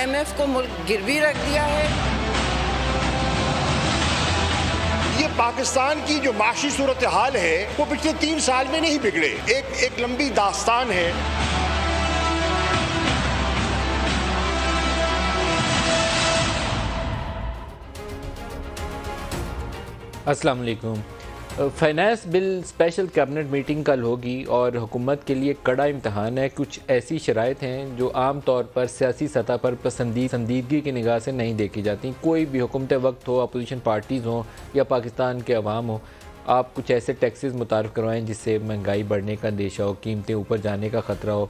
IMF کو ملک گروی رکھ دیا ہے۔ یہ پاکستان کی جو معاشی صورتحال ہے وہ پچھلے 3 سال میں نہیں بگڑے، ایک لمبی داستان ہے۔ السلام علیکم۔ Finance bill special cabinet meeting کل ہوگی اور حکومت کے لیے کڑا امتحان ہے۔ کچھ ایسی شرائط ہیں جو عام طور پر سیاسی سطح پر پسندیدگی کی نگاہ سے نہیں دیکھی جاتی۔ کوئی بھی حکومت وقت ہو، اپوزیشن پارٹیز ہوں یا پاکستان کے عوام ہوں، آپ کچھ ایسے ٹیکسز متعارف کروائیں جس سے مہنگائی بڑھنے کا اندیشہ ہو، قیمتیں اوپر جانے کا خطرہ ہو،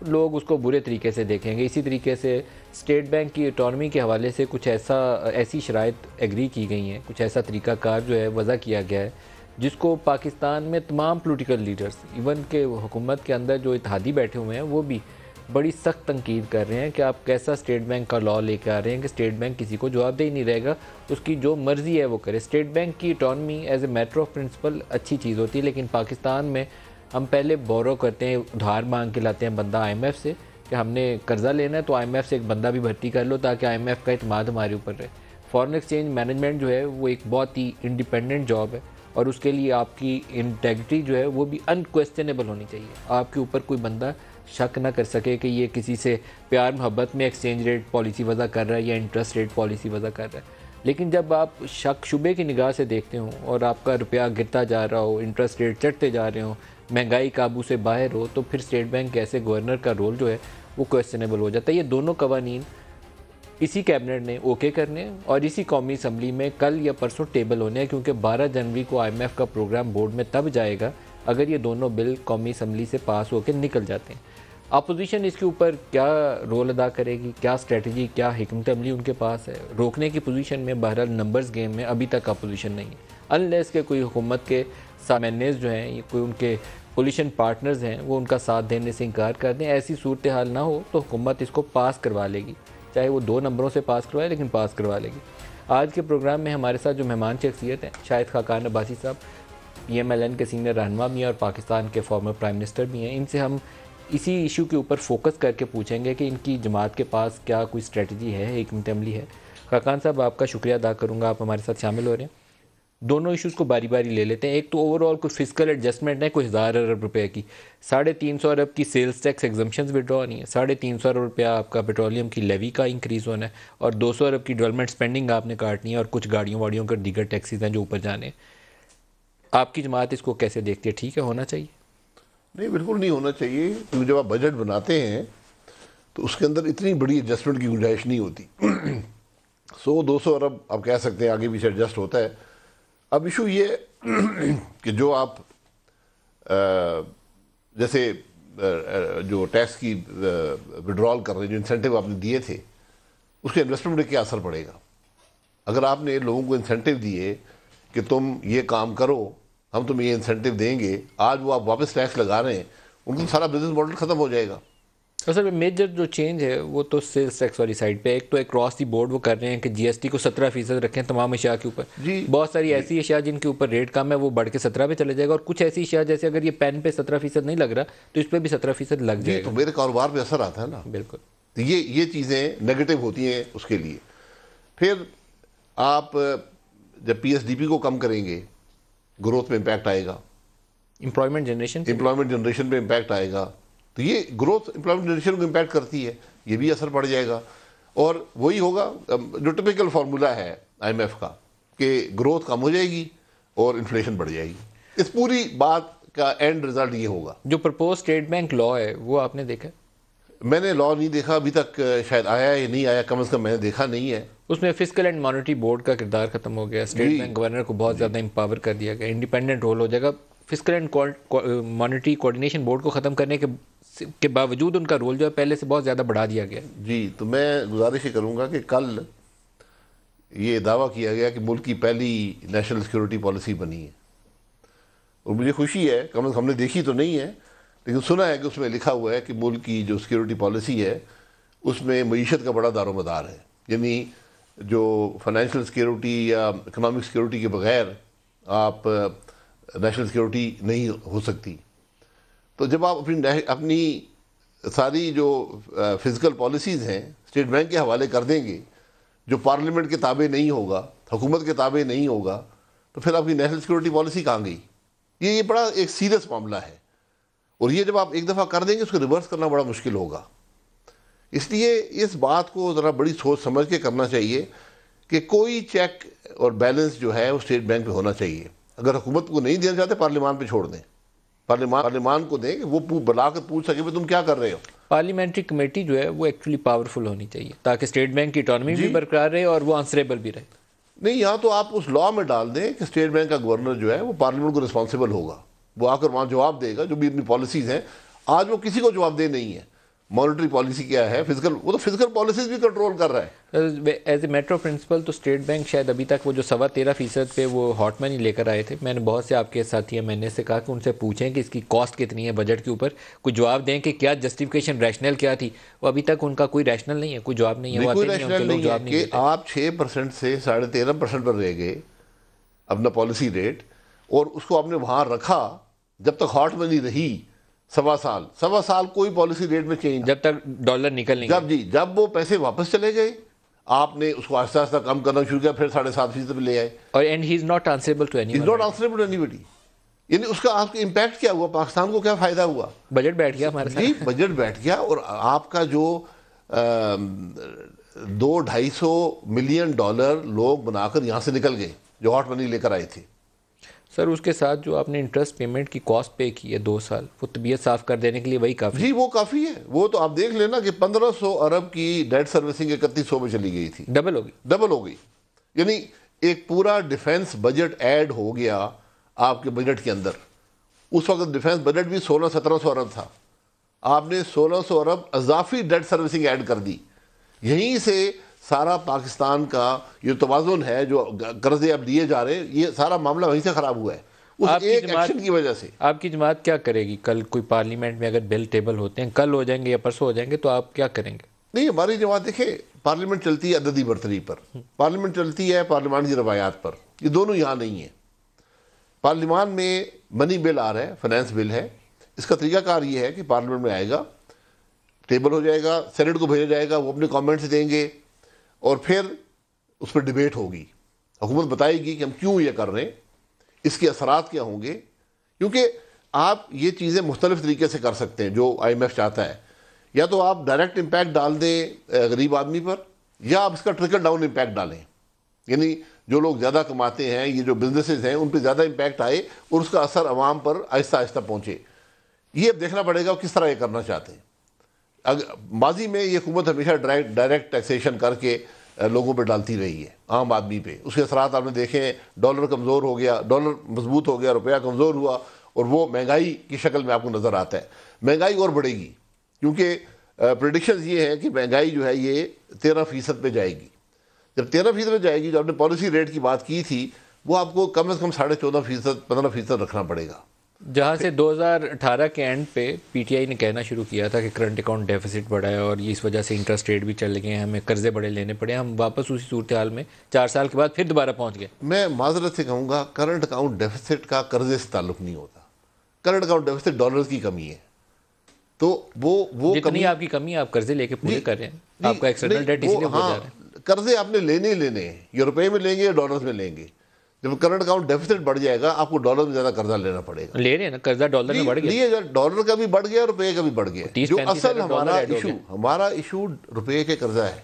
لوگ اس کو برے طریقے سے دیکھیں گے۔ اسی طریقے سے اسٹیٹ بینک کی اٹانومی کے حوالے سے کچھ ایسی شرائط ایگری کی گئی ہیں، کچھ ایسا طریقہ کار جو ہے وضع کیا گیا ہے جس کو پاکستان میں تمام پولیٹیکل لیڈرز، ایون کہ حکومت کے اندر جو اتحادی بیٹھے ہوئے ہیں وہ بھی بڑی سخت تنقید کر رہے ہیں کہ آپ کیسا اسٹیٹ بینک کا لاء لے کے آ رہے ہیں کہ اسٹیٹ بینک کسی کو جواب دہ ہی نہیں رہے گا، اس کی جو مرضی ہے وہ کرے۔ اسٹیٹ بینک کی autonomy as a matter of principle اچھی چیز ہوتی ہے، لیکن پاکستان میں ہم پہلے بورو کرتے ہیں، ادھار مانگ کے لاتے ہیں بندہ IMF سے کہ ہم نے قرضہ لینا ہے تو IMF سے ایک بندہ بھی بھرتی کر لو تاکہ IMF کا اعتماد ہمارے اوپر رہے۔ فارن ایکسچینج مینجمنٹ جو ہے وہ ایک بہت ہی انڈیپینڈنٹ جاب ہے اور اس کے لیے آپ کی انٹیگریٹی جو ہے وہ بھی انکویسچنیبل ہونی چاہیے۔ آپ کے اوپر کوئی بندہ شک نہ کر سکے کہ یہ کسی سے پیار محبت میں ایکسچینج ریٹ پالیسی وضع کر رہا ہے یا انٹرسٹ ریٹ پالیسی وضع کر رہا ہے۔ لیکن جب آپ شک شبے کی نگاہ سے دیکھتے ہوں اور آپ کا روپیہ گرتا جا رہا ہو، انٹرسٹ ریٹ چڑھتے جا رہے ہوں، مہنگائی قابو سے باہر ہو، تو پھر اسٹیٹ بینک ایسے گورنر کا رول جو ہے وہ کویسچنیبل ہو جاتا ہے۔ یہ دونوں قوانین اسی کیبنٹ نے اوکے کرنے اور اسی قومی اسمبلی میں کل یا پرسوں ٹیبل ہونے ہیں، کیونکہ 12 جنوری کو IMF کا پروگرام بورڈ میں تب جائے گا اگر یہ دونوں بل قومی اسمبلی سے پاس ہو کے نکل جاتے ہیں۔ اپوزیشن اس کے اوپر کیا رول ادا کرے گی، کیا اسٹریٹجی، کیا حکمت عملی ان کے پاس ہے؟ روکنے کی پوزیشن میں بہرحال نمبرز گیم میں ابھی تک اپوزیشن نہیں ہے، انلیس کہ کوئی حکومت کے سامنیز جو ہیں، کوئی ان کے کولیشن پارٹنرز ہیں وہ ان کا ساتھ دینے سے انکار کر دیں۔ ایسی صورتحال نہ ہو تو حکومت اس کو پاس کروا لے گی، چاہے وہ 2 نمبروں سے پاس کروائے لیکن پاس کروا لے گی۔ آج کے پروگرام میں ہمارے ساتھ جو مہمان شخصیت ہیں، شاہد خاقان عباسی صاحب PMLN کے سینئر رہنما بھی ہیں اور پاکستان کے فارمر پرائم منسٹر بھی ہیں۔ ان سے ہم اسی ایشو کے اوپر فوکس کر کے پوچھیں گے کہ ان کی جماعت کے پاس کیا کوئی اسٹریٹجی ہے، حکمت عملی ہے۔ خاقان صاحب، آپ کا شکریہ ادا کروں گا، آپ ہمارے ساتھ شامل ہو رہے ہیں۔ دونوں ایشوز کو باری باری لے لیتے ہیں۔ ایک تو اوورآل کوئی فسکل ایڈجسٹمنٹ ہے کوئی 1000 ارب روپے کی، 350 ارب کی سیلز ٹیکس ایگزمپشنز وڈرا ہونی ہے، 350 ارب روپیہ آپ کا پیٹرولیم کی لیوی کا انکریز ہونا ہے اور 200 ارب کی ڈیولپمنٹ سپینڈنگ آپ نے کاٹنی ہے اور کچھ گاڑیوں واڑیوں کے دیگر ٹیکسیز ہیں جو اوپر جانے ہیں۔ آپ کی جماعت اس کو کیسے دیکھتی ہے؟ ٹھیک ہے، ہونا چاہیے؟ نہیں، بالکل نہیں ہونا چاہیے، کیونکہ جب آپ بجٹ بناتے ہیں تو اس کے اندر اتنی بڑی ایڈجسٹمنٹ کی گنجائش نہیں ہوتی۔ 100-200 ارب آپ کہہ سکتے ہیں آگے پیچھے ایڈجسٹ ہوتا ہے۔ اب ایشو یہ کہ جو آپ جیسے جو ٹیکس کی وڈرال کر رہے ہیں، جو انسینٹیو آپ نے دیے تھے، اس کے انویسٹمنٹ پہ کیا اثر پڑے گا؟ اگر آپ نے لوگوں کو انسینٹیو دیے کہ تم یہ کام کرو، ہم تمہیں یہ انسینٹیو دیں گے، آج وہ آپ واپس ٹیکس لگا رہے ہیں، ان کا سارا بزنس ماڈل ختم ہو جائے گا۔ اصل میں میجر جو چینج ہے وہ تو سیلز ٹیکس والی سائڈ پہ، ایک تو اکراس دی بورڈ وہ کر رہے ہیں کہ GST کو 17% رکھیں تمام اشیاء کے اوپر۔ جی، بہت ساری ایسی اشیاء جن کے اوپر ریٹ کم ہے وہ بڑھ کے 17 پہ چلے جائے گا، اور کچھ ایسی اشیاء جیسے اگر یہ پین پہ 17% نہیں لگ رہا تو اس پہ بھی 17% لگ جائے گا۔ تو میرے کاروبار پہ اثر آتا ہے نا۔ بالکل، تو یہ چیزیں نیگیٹو ہوتی ہیں اس کے لیے۔ پھر آپ جب PSDP کو کم کریں گے، گروتھ میں امپیکٹ آئے گا، امپلائمنٹ جنریشن پہ امپیکٹ آئے گا۔ تو یہ گروتھ امپلائمنٹ جنریشن کو امپیکٹ کرتی ہے، یہ بھی اثر پڑ جائے گا۔ اور وہی ہوگا جو ٹپیکل فارمولا ہے IMF کا کہ گروتھ کم ہو جائے گی اور انفلیشن بڑھ جائے گی۔ اس پوری بات کا اینڈ رزلٹ یہ ہوگا۔ جو پرپوز اسٹیٹ بینک لاء ہے وہ آپ نے دیکھا؟ میں نے لاء نہیں دیکھا ابھی تک، شاید آیا یا نہیں آیا، کم از کم میں نے دیکھا نہیں ہے۔ اس میں فسکل اینڈ مانیٹری بورڈ کا کردار ختم ہو گیا، اسٹیٹ بینک گورنر کو بہت زیادہ امپاور کر دیا گیا، انڈیپینڈنٹ رول ہو جائے گا۔ Fiscal and monetary coordination board کو ختم کرنے کے باوجود ان کا رول جو ہے پہلے سے بہت زیادہ بڑھا دیا گیا۔ جی، تو میں گزارش کروں گا کہ کل یہ دعویٰ کیا گیا کہ ملک کی پہلی نیشنل سیکورٹی پالیسی بنی ہے، اور مجھے خوشی ہے، کم از کم ہم نے دیکھی تو نہیں ہے لیکن سنا ہے کہ اس میں لکھا ہوا ہے کہ ملک کی جو سیکورٹی پالیسی ہے اس میں معیشت کا بڑا دار و مدار ہے، یعنی جو فائنینشیل سیکورٹی یا اکنامک سیکورٹی کے بغیر آپ نیشنل سیکورٹی نہیں ہو سکتی۔ تو جب آپ اپنی ساری جو فزیکل پالیسیز ہیں اسٹیٹ بینک کے حوالے کر دیں گے جو پارلیمنٹ کے تابع نہیں ہوگا، حکومت کے تابع نہیں ہوگا، تو پھر آپ کی نیشنل سیکورٹی پالیسی کہاں گئی؟ یہ بڑا ایک سیریس معاملہ ہے، اور یہ جب آپ ایک دفعہ کر دیں گے اس کو ریورس کرنا بڑا مشکل ہوگا. اس لیے اس بات کو ذرا بڑی سوچ سمجھ کے کرنا چاہیے کہ کوئی چیک اور بیلنس جو ہے وہ اسٹیٹ بینک پہ ہونا چاہیے. اگر حکومت کو نہیں دینا چاہتے پارلیمان پہ چھوڑ دیں، پارلیمان کو دیں کہ وہ بلا کر پوچھ سکے تم کیا کر رہے ہو. پارلیمنٹری کمیٹی جو ہے وہ ایکچولی پاورفل ہونی چاہیے تاکہ اسٹیٹ بینک کی اٹانومی بھی برقرار رہے اور وہ آنسریبل بھی رہے. نہیں، یہاں تو آپ اس لا میں ڈال دیں کہ اسٹیٹ بینک کا گورنر جو ہے وہ پارلیمنٹ کو رسپانسیبل ہوگا، وہ آ کر وہاں جواب دے گا جو بھی اپنی پالیسیز ہیں. آج وہ کسی کو جواب دہ نہیں ہے. مانیٹری پالیسی کیا ہے، وہ تو فزیکل پالیسیز بھی کنٹرول کر رہا ہے. As a matter of principle تو اسٹیٹ بینک شاید ابھی تک وہ جو 13.25% پہ وہ ہاٹ منی لے کر آئے تھے، میں نے بہت سے آپ کے ساتھی ہیں، میں نے سے کہا کہ ان سے پوچھیں کہ اس کی کاسٹ کتنی ہے بجٹ کے اوپر، کوئی جواب دیں کہ کیا جسٹیفیکیشن ریشنل کیا تھی. وہ ابھی تک ان کا کوئی ریشنل نہیں ہے، کوئی جواب نہیں ہے. کوئی ریشنل نہیں ہے کہ آپ 6% سے 13.5% پر رہ گئے اپنا پالیسی ریٹ، اور اس کو آپ نے وہاں رکھا جب تک ہاٹ منی رہی 1.25 سال کوئی پالیسی ریٹ میں چینج، جب تک ڈالر نکل نہیں جب وہ پیسے واپس چلے گئے آپ نے اس کو آہستہ آہستہ کم کرنا شروع کیا، پھر 7.5% پہ لے آئے. اور and he is not answerable to anyone. یعنی اس کا آپ کا امپیکٹ کیا ہوا، پاکستان کو کیا فائدہ ہوا؟ بجٹ بیٹھ گیا ہمارے ساتھ. جی بجٹ بیٹھ گیا، اور آپ کا جو $200-250 ملین لوگ بنا کر یہاں سے نکل گئے جو ہاٹ منی لے کر آئے تھے. سر اس کے ساتھ جو آپ نے انٹرسٹ پیمنٹ کی کاسٹ پے کی ہے 2 سال، وہ طبیعت صاف کر دینے کے لیے وہی کافی؟ جی وہ کافی ہے. وہ تو آپ دیکھ لینا کہ 1500 ارب کی ڈیٹ سروسنگ 3100 میں چلی گئی تھی، ڈبل ہو گئی. یعنی ایک پورا ڈیفنس بجٹ ایڈ ہو گیا آپ کے بجٹ کے اندر. اس وقت ڈیفنس بجٹ بھی 1600-1700 ارب تھا، آپ نے 1600 ارب اضافی ڈیٹ سروسنگ ایڈ کر دی. یہیں سے سارا پاکستان کا یہ توازن ہے جو قرضے اب دیے جا رہے ہیں، یہ سارا معاملہ وہیں سے خراب ہوا ہے اس ایک ایکشن کی وجہ سے. آپ کی جماعت کیا کرے گی؟ کل کوئی پارلیمنٹ میں اگر بل ٹیبل ہوتے ہیں، کل ہو جائیں گے یا پرسوں ہو جائیں گے، تو آپ کیا کریں گے؟ نہیں، ہماری جماعت دیکھیں پارلیمنٹ چلتی ہے عددی برتری پر، پارلیمنٹ چلتی ہے پارلیمان کی روایات پر. یہ دونوں یہاں نہیں ہیں. پارلیمان میں منی بل آ رہا ہے، فائنانس بل ہے. اس کا طریقہ کار یہ ہے کہ پارلیمنٹ میں آئے گا، ٹیبل ہو جائے گا، سینٹ کو بھیجا جائے گا، وہ اپنے کامنٹس دیں گے، اور پھر اس پر ڈیبیٹ ہوگی. حکومت بتائے گی کہ ہم کیوں یہ کر رہے ہیں، اس کے اثرات کیا ہوں گے. کیونکہ آپ یہ چیزیں مختلف طریقے سے کر سکتے ہیں جو IMF چاہتا ہے. یا تو آپ ڈائریکٹ امپیکٹ ڈال دیں غریب آدمی پر، یا آپ اس کا ٹرکل ڈاؤن امپیکٹ ڈالیں. یعنی جو لوگ زیادہ کماتے ہیں، یہ جو بزنسز ہیں، ان پہ زیادہ امپیکٹ آئے اور اس کا اثر عوام پر آہستہ آہستہ پہنچے. یہ اب دیکھنا پڑے گا کس طرح یہ کرنا چاہتے ہیں. ماضی میں یہ حکومت ہمیشہ ڈائریکٹ ٹیکسیشن کر کے لوگوں پہ ڈالتی رہی ہے، عام آدمی پہ. اس کے اثرات آپ نے دیکھے، ڈالر کمزور ہو گیا، ڈالر مضبوط ہو گیا، روپیہ کمزور ہوا، اور وہ مہنگائی کی شکل میں آپ کو نظر آتا ہے. مہنگائی اور بڑھے گی کیونکہ پریڈکشنز یہ ہیں کہ مہنگائی جو ہے یہ 13% پہ جائے گی. جب 13% پہ جائے گی، جو آپ نے پالیسی ریٹ کی بات کی تھی، وہ آپ کو کم از کم 14.5% 15% رکھنا پڑے گا. جہاں سے 2018 کے اینڈ پہ PTI نے کہنا شروع کیا تھا کہ کرنٹ اکاؤنٹ ڈیفیسٹ بڑھا ہے اور اس وجہ سے انٹرسٹ ریٹ بھی چل گئے ہیں، ہمیں قرضے بڑے لینے پڑے، ہم واپس اسی صورتحال میں 4 سال کے بعد پھر دوبارہ پہنچ گئے. میں معذرت سے کہوں گا کرنٹ اکاؤنٹ ڈیفیسٹ کا قرضے سے تعلق نہیں ہوتا. کرنٹ اکاؤنٹ ڈیفیسٹ ڈالرز کی کمی ہے. تو وہ جتنی آپ کی کمی آپ قرضے لے کے پورے کر رہے ہیں، آپ کا ایکسٹرنل ڈیٹ اس لیے ہو جا رہا ہے. قرضے آپ نے لینے ہیں، یا روپے میں لیں گے یا ڈالرز میں لیں گے. جب کرنٹ اکاؤنٹ ڈیفیسٹ بڑھ جائے گا، آپ کو ڈالر میں زیادہ قرضہ لینا پڑے گا. لے رہے ہیں نا قرضہ، ڈالر میں بڑھ گیا، ڈالر کا بھی بڑھ گیا، روپے کا بھی بڑھ گیا. جو اصل ہمارا ایشو روپے کے قرضہ ہے.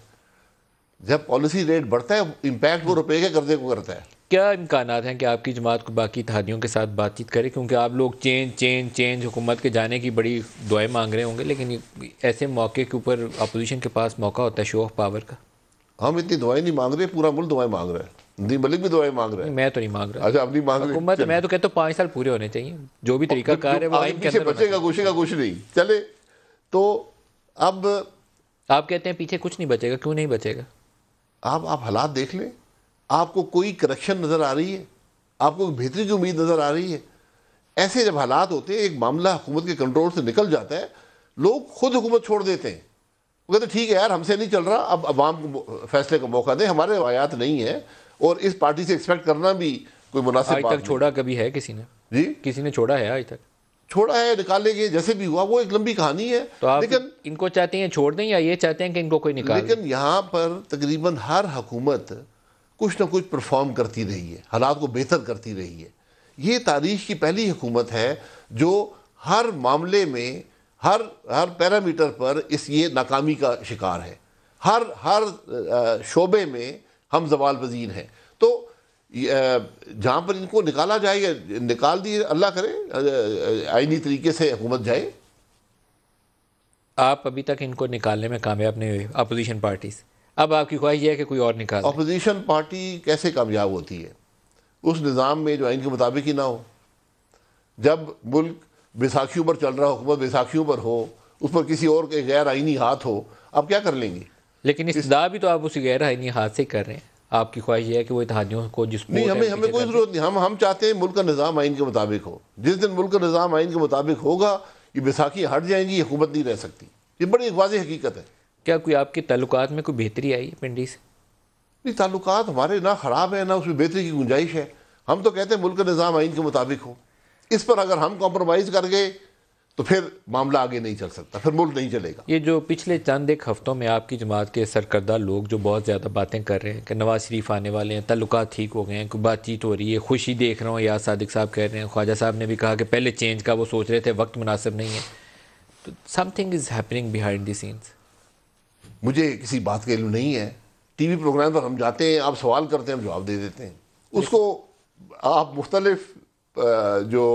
جب پالیسی ریٹ بڑھتا ہے، امپیکٹ وہ روپے کے قرضے کو کرتا ہے. کیا امکانات ہیں کہ آپ کی جماعت کو باقی اتحادیوں کے ساتھ بات چیت کرے؟ کیونکہ آپ لوگ چینج حکومت کے جانے کی بڑی دعائیں مانگ رہے ہوں گے، لیکن ایسے موقع کے اوپر اپوزیشن کے پاس موقع ہوتا ہے شو آف پاور کا. ہم اتنی دعائیں نہیں مانگ رہے، پورا ملک دعائیں مانگ رہا ہے. ندیم ملک بھی دعائیں مانگ رہا ہے. میں تو نہیں مانگ رہا. اچھا آپ نہیں مانگ رہے حکومت؟ میں تو کہتا ہوں 5 سال پورے ہونے چاہیے، جو بھی طریقہ کار ہے وہ آئین کے اندر بچے گا کچھ نہیں چلے. تو اب آپ کہتے ہیں پیچھے کچھ نہیں بچے گا، کیوں نہیں بچے گا؟ آپ حالات دیکھ لیں. آپ کو کوئی کریکشن نظر آ رہی ہے؟ آپ کو بہتری کی امید نظر آ رہی ہے؟ ایسے جب حالات ہوتے ہیں، ایک معاملہ حکومت کے کنٹرول سے نکل جاتا ہے، لوگ خود حکومت چھوڑ دیتے ہیں. وہ کہتے ہیں ٹھیک ہے یار ہم سے نہیں چل رہا، اب عوام کو فیصلے کا موقع دیں. ہمارے روایات نہیں ہیں، اور اس پارٹی سے ایکسپیکٹ کرنا بھی کوئی مناسب بات نہیں. آج تک چھوڑا کبھی ہے کسی نے؟ جی کسی نے چھوڑا ہے آج تک؟ چھوڑا ہے, نکالیں گے, جیسے بھی ہوا, وہ ایک لمبی کہانی ہے. تو آپ لیکن ان کو چاہتے ہیں چھوڑ دیں یا یہ چاہتے ہیں کہ ان کو کوئی نکال دے؟ لیکن یہاں پر تقریباً ہر حکومت کچھ نہ کچھ پرفارم کرتی رہی ہے, حالات کو بہتر کرتی رہی ہے. یہ تاریخ کی پہلی حکومت ہے جو ہر معاملے میں, ہر پیرامیٹر پر یہ ناکامی کا شکار ہے. ہر شعبے میں ہم زوال پذیر ہیں. تو جہاں پر ان کو نکالا جائے گا, نکال دیے, اللہ کرے آئینی طریقے سے حکومت جائے. آپ ابھی تک ان کو نکالنے میں کامیاب نہیں ہوئے اپوزیشن پارٹیز, اب آپ کی خواہش یہ ہے کہ کوئی اور نکال دے؟ اپوزیشن پارٹی کیسے کامیاب ہوتی ہے اس نظام میں جو آئین کے مطابق ہی نہ ہو؟ جب ملک بیساکھیوں پر چل رہا, حکومت بیساکھیوں پر ہو, اس پر کسی اور کے غیر آئینی ہاتھ ہو, آپ کیا کر لیں گے؟ لیکن استدعا بھی تو آپ اسی غیر آئینی ہاتھ سے کر رہے ہیں. آپ کی خواہش یہ ہے کہ وہ اتحادیوں کو نہیں, ہمیں کوئی ضرورت نہیں. ہم چاہتے ہیں ملک کا نظام آئین کے مطابق ہو. جس دن ملک کا نظام آئین کے مطابق ہوگا, یہ بیساکھی ہٹ جائیں گی, حکومت نہیں رہ سکتی. یہ بڑی ایک واضح حقیقت ہے. کیا کوئی آپ کے تعلقات میں کوئی بہتری آئی ہے پنڈی سے؟ نہیں, تعلقات ہمارے نہ خراب ہیں نہ اس میں بہتری کی گنجائش ہے. ہم تو کہتے ہیں ملک کا نظام آئین کے مطابق ہو. اس پر اگر ہم کمپرومائز کر گئے تو پھر معاملہ آگے نہیں چل سکتا, پھر ملک نہیں چلے گا. یہ جو پچھلے چند ایک ہفتوں میں آپ کی جماعت کے سرکردہ لوگ جو بہت زیادہ باتیں کر رہے ہیں کہ نواز شریف آنے والے ہیں, تعلقات ٹھیک ہو گئے ہیں, کوئی بات چیت ہو رہی ہے, خوشی دیکھ رہا ہوں, یا صادق صاحب کہہ رہے ہیں, خواجہ صاحب نے بھی کہا کہ پہلے چینج کا وہ سوچ رہے تھے, وقت مناسب نہیں ہے, تو some thing is happening behind the sense. مجھے کسی بات کا علم نہیں ہے. ٹی وی پروگرام پر ہم جاتے ہیں, آپ سوال کرتے ہیں, ہم جواب دے دیتے ہیں. اس کو آپ مختلف جو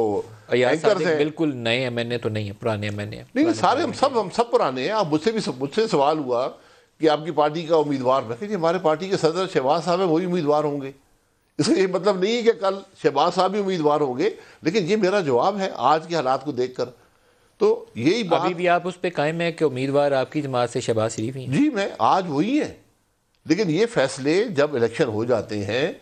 اینکرز ہیں, بالکل نئے ایم این اے تو نہیں ہے, پرانے ایم این اے نہیں, سارے ہم سب پرانے ہیں. آپ مجھ سے سوال ہوا کہ آپ کی پارٹی کا امیدوار رکھیں. جی, ہمارے پارٹی کے صدر شہباز صاحب ہیں, وہی امیدوار ہوں گے. اس کا یہ مطلب نہیں ہے کہ کل شہباز صاحب بھی امیدوار ہوں گے, لیکن یہ میرا جواب ہے آج کے حالات کو دیکھ کر. تو یہی بات, ابھی بھی آپ اس پہ قائم ہے کہ امیدوار آپ کی جماعت سے شہباز شریف ہی ہیں؟ جی, میں آج وہی ہیں. لیکن یہ فیصلے جب الیکشن ہو جاتے ہیں,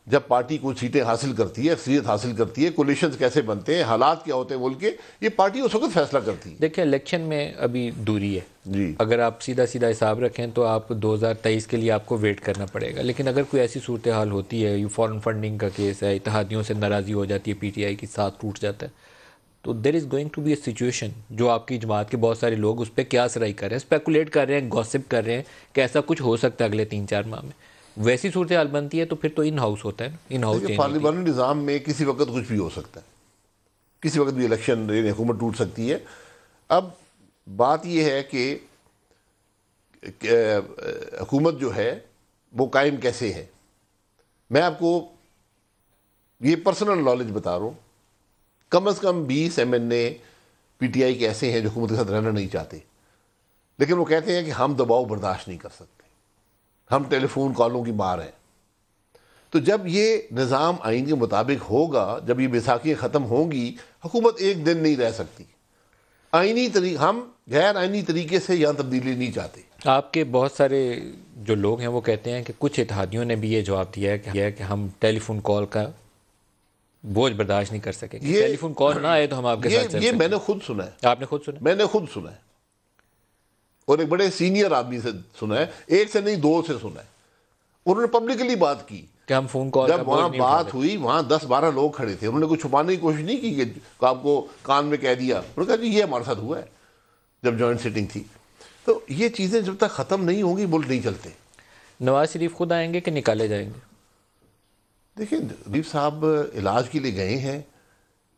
جب پارٹی کچھ سیٹیں حاصل کرتی ہے, اکثریت حاصل کرتی ہے, کولیشنز کیسے بنتے ہیں, حالات کیا ہوتے ہیں ملک کے, یہ پارٹی اس وقت فیصلہ کرتی ہے. دیکھیں, الیکشن میں ابھی دوری ہے. جی, اگر آپ سیدھا حساب رکھیں تو آپ 2023 کے لیے آپ کو ویٹ کرنا پڑے گا. لیکن اگر کوئی ایسی صورتحال ہوتی ہے, یہ فارن فنڈنگ کا کیس ہے, اتحادیوں سے ناراضی ہو جاتی ہے, پی ٹی آئی کی ساتھ ٹوٹ جاتا ہے, تو there is going to be a situation جو آپ کی جماعت کے بہت سارے لوگ اس پہ کیا سرائی کر رہے ہیں, اسپیکولیٹ کر رہے ہیں, گوسپ کر رہے ہیں کہ ایسا کچھ ہو سکتا ہے اگلے 3-4 ماہ میں. ویسی صورتحال بنتی ہے تو پھر تو ان ہاؤس ہوتا ہے نا, ان ہاؤس. پارلیمانی نظام میں کسی وقت کچھ بھی ہو سکتا ہے, کسی وقت بھی الیکشن حکومت ٹوٹ سکتی ہے. اب بات یہ ہے کہ حکومت جو ہے وہ قائم کیسے ہے. میں آپ کو یہ پرسنل نالج بتا رہا ہوں, کم از کم 20 M N A P T I کے ایسے ہیں جو حکومت کے ساتھ رہنا نہیں چاہتے, لیکن وہ کہتے ہیں کہ ہم دباؤ برداشت نہیں کر سکتے, ہم ٹیلی فون کالوں کی مار ہیں. تو جب یہ نظام آئین کے مطابق ہوگا, جب یہ بیساکھیاں ختم ہوں گی, حکومت ایک دن نہیں رہ سکتی. ہم غیر آئینی طریقے سے یہاں تبدیلی نہیں چاہتے. آپ کے بہت سارے جو لوگ ہیں وہ کہتے ہیں کہ کچھ اتحادیوں نے بھی یہ جواب دیا ہے کہ ہم ٹیلی فون کال کا بوجھ برداشت نہیں کر سکیں. ٹیلی فون کال نہ آئے تو ہم آپ کے ساتھ. یہ میں نے خود سنا ہے. آپ نے خود سنا؟ میں نے خود سنا ہے, اور ایک بڑے سینئر آدمی سے سنا ہے, ایک سے نہیں 2 سے سنا ہے. انہوں نے پبلکلی بات کی کہ ہم فون کال, جب وہاں بات ہوئی, وہاں 10-12 لوگ کھڑے تھے, انہوں نے کوئی چھپانے کی کوشش نہیں کی کہ آپ کو کان میں کہہ دیا. انہوں نے کہا جی یہ ہمارے ساتھ ہوا ہے جب جوائنٹ سیٹنگ تھی. تو یہ چیزیں جب تک ختم نہیں ہوں گی ملک نہیں چلتے. نواز شریف خود آئیں گے کہ نکالے جائیں گے؟ دیکھیں, شریف صاحب علاج کے لیے گئے ہیں,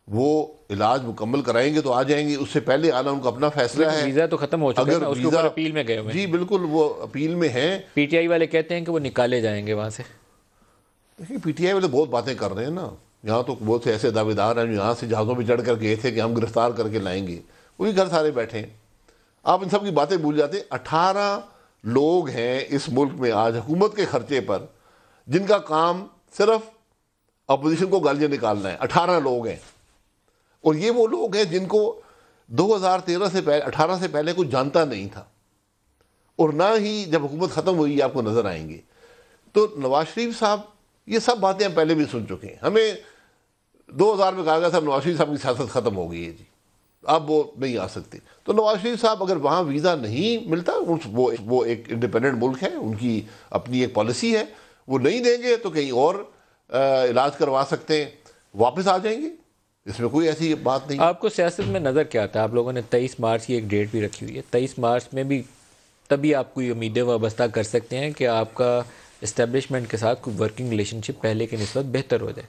وہ علاج مکمل کرائیں گے تو آ جائیں گے. اس سے پہلے آنا ان کا اپنا فیصلہ ہے. ویزا تو ختم ہو چکا ہے, اس کے اوپر اپیل میں گئے ہوئے. جی بالکل, وہ اپیل میں ہیں. پی ٹی آئی والے کہتے ہیں کہ وہ نکالے جائیں گے وہاں سے. دیکھیں, پی ٹی آئی والے بہت باتیں کر رہے ہیں نا. یہاں تو بہت سے ایسے دعوے دار ہیں جو یہاں سے جہازوں پہ چڑھ کر گئے تھے کہ ہم گرفتار کر کے لائیں گے, وہی گھر سارے بیٹھے ہیں. آپ ان سب کی باتیں بھول جاتے ہیں. 18 لوگ ہیں اس ملک میں آج حکومت کے خرچے پر جن کا کام صرف اپوزیشن کو گالیاں نکالنا ہے. 18 لوگ ہیں, اور یہ وہ لوگ ہیں جن کو 2013 سے پہلے 18 سے پہلے کچھ جانتا نہیں تھا, اور نہ ہی جب حکومت ختم ہوئی آپ کو نظر آئیں گے. تو نواز شریف صاحب یہ سب باتیں ہم پہلے بھی سن چکے ہیں. ہمیں 2000 میں کہا گیا تھا نواز شریف صاحب کی سیاست ختم ہو گئی ہے جی, اب وہ نہیں آ سکتے. تو نواز شریف صاحب اگر وہاں ویزا نہیں ملتا, وہ ایک انڈیپینڈنٹ ملک ہے, ان کی اپنی ایک پالیسی ہے, وہ نہیں دیں گے تو کہیں اور علاج کروا سکتے ہیں, واپس آ جائیں گے. اس میں کوئی ایسی بات نہیں. آپ کو سیاست میں نظر کیا آتا ہے؟ آپ لوگوں نے 23 مارچ کی ایک ڈیٹ بھی رکھی ہوئی ہے. 23 مارچ میں بھی تبھی آپ کوئی امیدیں وابستہ کر سکتے ہیں کہ آپ کا اسٹیبلشمنٹ کے ساتھ کوئی ورکنگ ریلیشن شپ پہلے کی نسبت بہتر ہو جائے.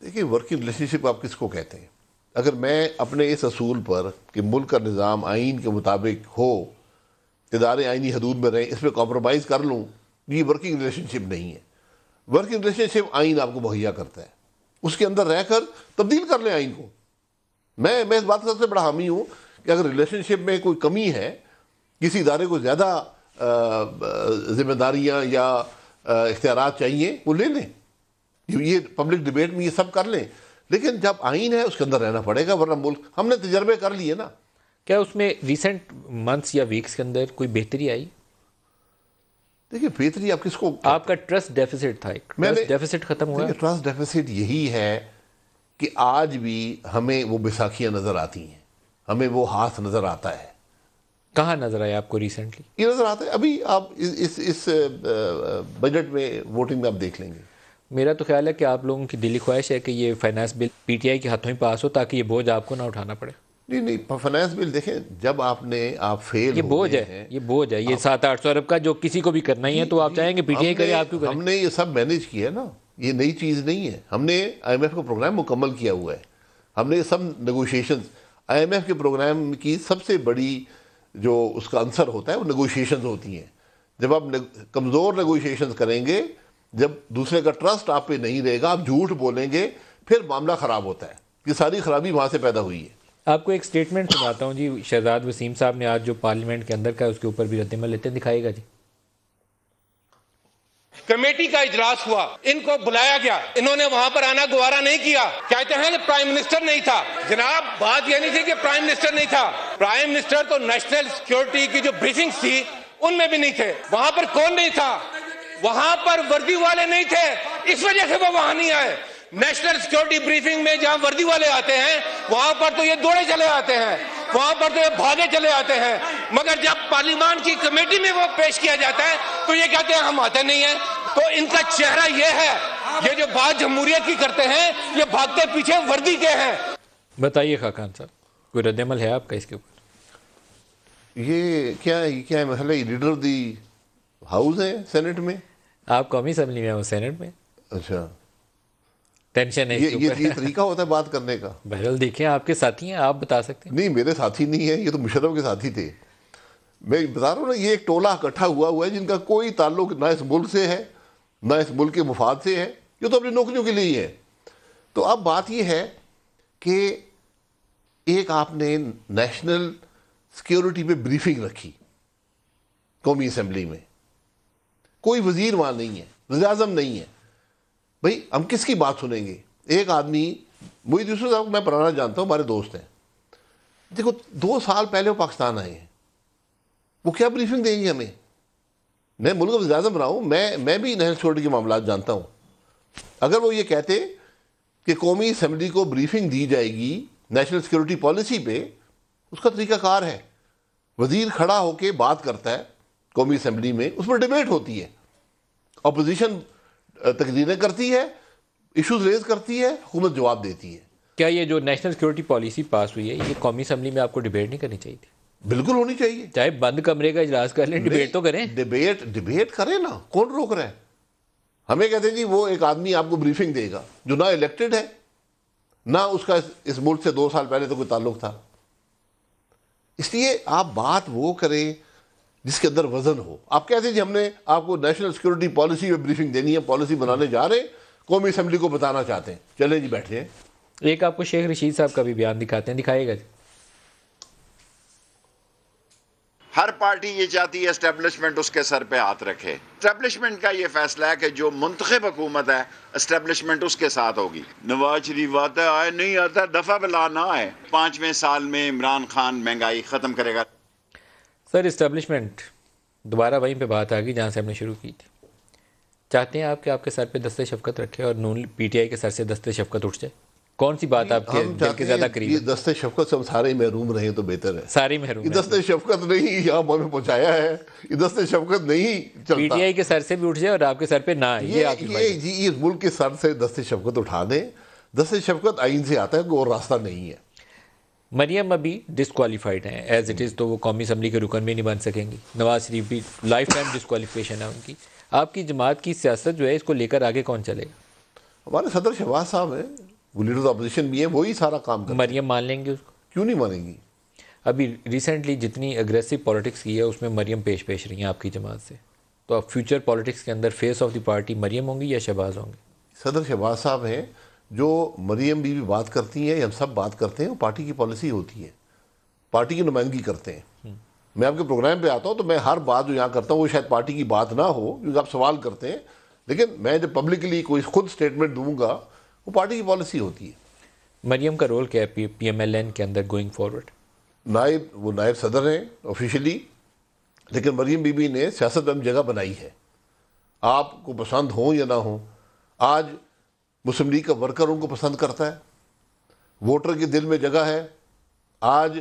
دیکھیے ورکنگ ریلیشن شپ آپ کس کو کہتے ہیں؟ اگر میں اپنے اس اصول پر کہ ملک کا نظام آئین کے مطابق ہو، ادارے آئینی حدود میں رہیں، اس پہ کمپرومائز کر لوں، یہ ورکنگ ریلیشن شپ نہیں ہے. ورکنگ ریلیشن شپ آئین آپ کو مہیا کرتا ہے، اس کے اندر رہ کر تبدیل کر لیں آئین کو. میں اس بات کا سب سے بڑا حامی ہوں کہ اگر ریلیشن شپ میں کوئی کمی ہے، کسی ادارے کو زیادہ ذمہ داریاں یا اختیارات چاہیے، وہ لے لیں. یہ پبلک ڈبیٹ میں یہ سب کر لیں، لیکن جب آئین ہے اس کے اندر رہنا پڑے گا، ورنہ ملک ہم نے تجربے کر لیے نا. کیا اس میں ریسنٹ منتھس یا ویکس کے اندر کوئی بہتری آئی؟ دیکھیے بہتری آپ کس کو، آپ کا ٹرسٹ ڈیفیسٹ تھا، ایک ٹرسٹ ڈیفیسٹ ختم ہوا. ٹرسٹ ڈیفیسٹ یہی ہے کہ آج بھی ہمیں وہ بیساکھیاں نظر آتی ہیں، ہمیں وہ ہاتھ نظر آتا ہے. کہاں نظر آیا آپ کو ریسنٹلی؟ یہ نظر آتا ہے ابھی آپ اس بجٹ میں ووٹنگ میں آپ دیکھ لیں گے. میرا تو خیال ہے کہ آپ لوگوں کی دلی خواہش ہے کہ یہ finance bill P T I کے ہاتھوں ہی پاس ہو تاکہ یہ بوجھ آپ کو نہ اٹھانا پڑے. نہیں فائنانس بل دیکھیں، جب آپ فیل، یہ بوجھ ہے، یہ بوجھ ہے، یہ 700-800 ارب کا جو کسی کو بھی کرنا ہی ہے تو آپ چاہیں گے پی ٹی آئی کرے، آپ کیوں کریں؟ ہم نے یہ سب مینیج کیا ہے نا، یہ نئی چیز نہیں ہے. ہم نے آئی ایم ایف کا پروگرام مکمل کیا ہوا ہے. ہم نے یہ سب نیگوشیشنز، آئی ایم ایف کے پروگرام کی سب سے بڑی جو اس کا عنصر ہوتا ہے وہ نیگوشیشنز ہوتی ہیں. جب آپ کمزور نیگوشیشنز کریں گے، جب دوسرے کا ٹرسٹ آپ پہ نہیں رہے گا، آپ جھوٹ بولیں گے، پھر معاملہ خراب ہوتا ہے. یہ ساری خرابی وہاں سے پیدا ہوئی ہے. آپ کو ایک سٹیٹمنٹ سناتا ہوں جی. شہزاد وسیم صاحب نے آج جو پارلیمنٹ کے اندر کا اس کے اوپر بھی رد عمل لیتے ہیں، دکھائے گا جی. کمیٹی کا اجلاس ہوا، ان کو بلایا گیا، انہوں نے وہاں پر آنا گوارا نہیں کیا. کہتے ہیں کہ پرائم منسٹر نہیں تھا. جناب بات یہ نہیں تھی کہ پرائم منسٹر نہیں تھا، پرائم منسٹر تو نیشنل سیکیورٹی کی جو بریفنگز تھی ان میں بھی نہیں تھے. وہاں پر کون نہیں تھا؟ وہاں پر وردی والے نہیں تھے، اس وجہ سے وہ وہاں نہیں آئے. نیشنل سیکیورٹی بریفنگ میں جہاں وردی والے آتے ہیں وہاں پر تو یہ دوڑے چلے آتے ہیں، وہاں پر تو یہ بھاگے چلے آتے ہیں، مگر جب پارلیمان کی کمیٹی میں وہ پیش کیا جاتا ہے تو یہ کہتے ہیں ہم آتے نہیں ہیں. تو ان کا چہرہ یہ ہے، یہ جو بات جمہوریت کی کرتے ہیں یہ بھاگتے پیچھے وردی کے ہیں. بتائیے خاقان صاحب، کوئی رد عمل ہے آپ کا اس کے اوپر؟ یہ کیا ہے مسئلہ؟ یہ لیڈر دی ہاؤس ہے سینٹ میں، آپ قومی اسمبلی میں، وہ سینٹ میں. اچھا ٹینشن ہے یہ طریقہ ہوتا ہے بات کرنے کا. بہرحال دیکھیں، آپ کے ساتھی ہیں، آپ بتا سکتے ہیں. نہیں میرے ساتھی نہیں ہیں، یہ تو مشرف کے ساتھی تھے. میں بتا رہا ہوں نا، یہ ایک ٹولہ اکٹھا ہوا ہے جن کا کوئی تعلق نہ اس ملک سے ہے نہ اس ملک کے مفاد سے ہے، یہ تو اپنی نوکریوں کے لیے ہی ہے. تو اب بات یہ ہے کہ ایک آپ نے نیشنل سیکیورٹی پہ بریفنگ رکھی قومی اسمبلی میں، کوئی وزیر وہاں نہیں ہے، وزیر اعظم نہیں ہے. بھائی ہم کس کی بات سنیں گے؟ ایک آدمی، محی الدین صاحب میں پرانا جانتا ہوں، ہمارے دوست ہیں. دیکھو 2 سال پہلے وہ پاکستان آئے ہیں، وہ کیا بریفنگ دیں گے ہمیں؟ میں ملک کا وزیر اعظم رہا ہوں، میں بھی نیشنل سیکورٹی کے معاملات جانتا ہوں. اگر وہ یہ کہتے کہ قومی اسمبلی کو بریفنگ دی جائے گی نیشنل سیکورٹی پالیسی پہ، اس کا طریقہ کار ہے. وزیر کھڑا ہو کے بات کرتا ہے قومی اسمبلی میں، اس پر ڈیبیٹ ہوتی ہے، اپوزیشن تقریریں کرتی ہے، ایشوز ریز کرتی ہے، حکومت جواب دیتی ہے. کیا یہ جو نیشنل سیکورٹی پالیسی پاس ہوئی ہے، یہ قومی اسمبلی میں آپ کو ڈیبیٹ نہیں کرنی چاہیے تھی؟ بالکل ہونی چاہیے. چاہے بند کمرے کا اجلاس کر لیں، ڈیبیٹ تو کریں. ڈیبیٹ کریں نا، کون روک رہا ہے؟ ہمیں کہتے ہیں جی وہ ایک آدمی آپ کو بریفنگ دے گا جو نہ الیکٹڈ ہے، نہ اس کا اس ملک سے 2 سال پہلے تو کوئی تعلق تھا. اس لیے آپ بات وہ کریں جس کے اندر وزن ہو. آپ کہتے ہیں جی ہم نے آپ کو نیشنل سیکورٹی پالیسی میں بریفنگ دینی ہے، پالیسی بنانے جا رہے ہیں، قومی اسمبلی کو بتانا چاہتے ہیں، چلیں جی بیٹھے ہیں. ایک آپ کو شیخ رشید صاحب کا بھی بیان دکھاتے ہیں، دکھائیے گا جی. ہر پارٹی یہ چاہتی ہے اسٹیبلشمنٹ اس کے سر پہ ہاتھ رکھے. اسٹیبلشمنٹ کا یہ فیصلہ ہے کہ جو منتخب حکومت ہے اسٹیبلشمنٹ اس کے ساتھ ہوگی. نواز شریف آتا ہے، آئے نہیں آتا، دفعہ بلا نہ آئے. 5ویں سال میں عمران خان مہنگائی ختم کرے گا. سر اسٹیبلشمنٹ دوبارہ وہیں پہ بات آ گئی جہاں سے ہم نے شروع کی تھی. چاہتے ہیں آپ کہ آپ کے سر پہ دست شفقت رکھے اور نون پی ٹی آئی کے سر سے دست شفقت اٹھ جائے؟ کون سی بات آپ کے دل کے زیادہ قریب ہے؟ یہ دست شفقت سے ہم سارے محروم رہیں تو بہتر ہے. ساری محروم. یہ دست شفقت نہیں یہاں ہمیں پہنچایا ہے، یہ دست شفقت نہیں چلتا. پی ٹی آئی کے سر سے بھی اٹھ جائے اور آپ کے سر پہ نہ آئے، یہ آپ کی جی اس ملک کے سر سے دست شفقت اٹھا دیں دست شفقت آئین سے آتا ہے، کوئی اور راستہ نہیں ہے۔ مریم ابھی ڈسکوالیفائڈ ہیں ایز اٹ از، تو وہ قومی اسمبلی کے رکن بھی نہیں بن سکیں گی۔ نواز شریف بھی لائف ٹائم ڈسکوالیفیکیشن ہے ان کی۔ آپ کی جماعت کی سیاست جو ہے اس کو لے کر آگے کون چلے گا؟ ہمارے صدر شہباز صاحب ہیں، وہ لیڈر اپوزیشن بھی ہیں، وہی سارا کام کرتے ہیں۔ مریم مان لیں گے اس کو؟ کیوں نہیں مانیں گی؟ ابھی ریسنٹلی جتنی اگریسو پالیٹکس کی ہے اس میں مریم پیش رہی ہیں آپ کی جماعت سے، تو اب فیوچر پالیٹکس کے اندر فیس آف دی پارٹی مریم ہوں گی یا شہباز ہوں گے؟ صدر شہباز صاحب ہیں، جو مریم بھی بات کرتی ہیں، ہم سب بات کرتے ہیں، وہ پارٹی کی پالیسی ہوتی ہے، پارٹی کی نمائندگی کرتے ہیں۔ میں آپ کے پروگرام پہ آتا ہوں تو میں ہر بات جو یہاں کرتا ہوں وہ شاید پارٹی کی بات نہ ہو، کیونکہ آپ سوال کرتے ہیں، لیکن میں جب پبلکلی کوئی خود سٹیٹمنٹ دوں گا وہ پارٹی کی پالیسی ہوتی ہے۔ مریم کا رول کیا ہے پی ایم ایل این کے اندر گوئنگ فارورڈ؟ وہ نائب صدر ہیں آفیشلی، لیکن مریم بی بی نے سیاست میں جگہ بنائی ہے، آپ کو پسند ہوں یا نہ ہوں۔ آج مسلم لیگ کا ورکر ان کو پسند کرتا ہے، ووٹر کے دل میں جگہ ہے۔ آج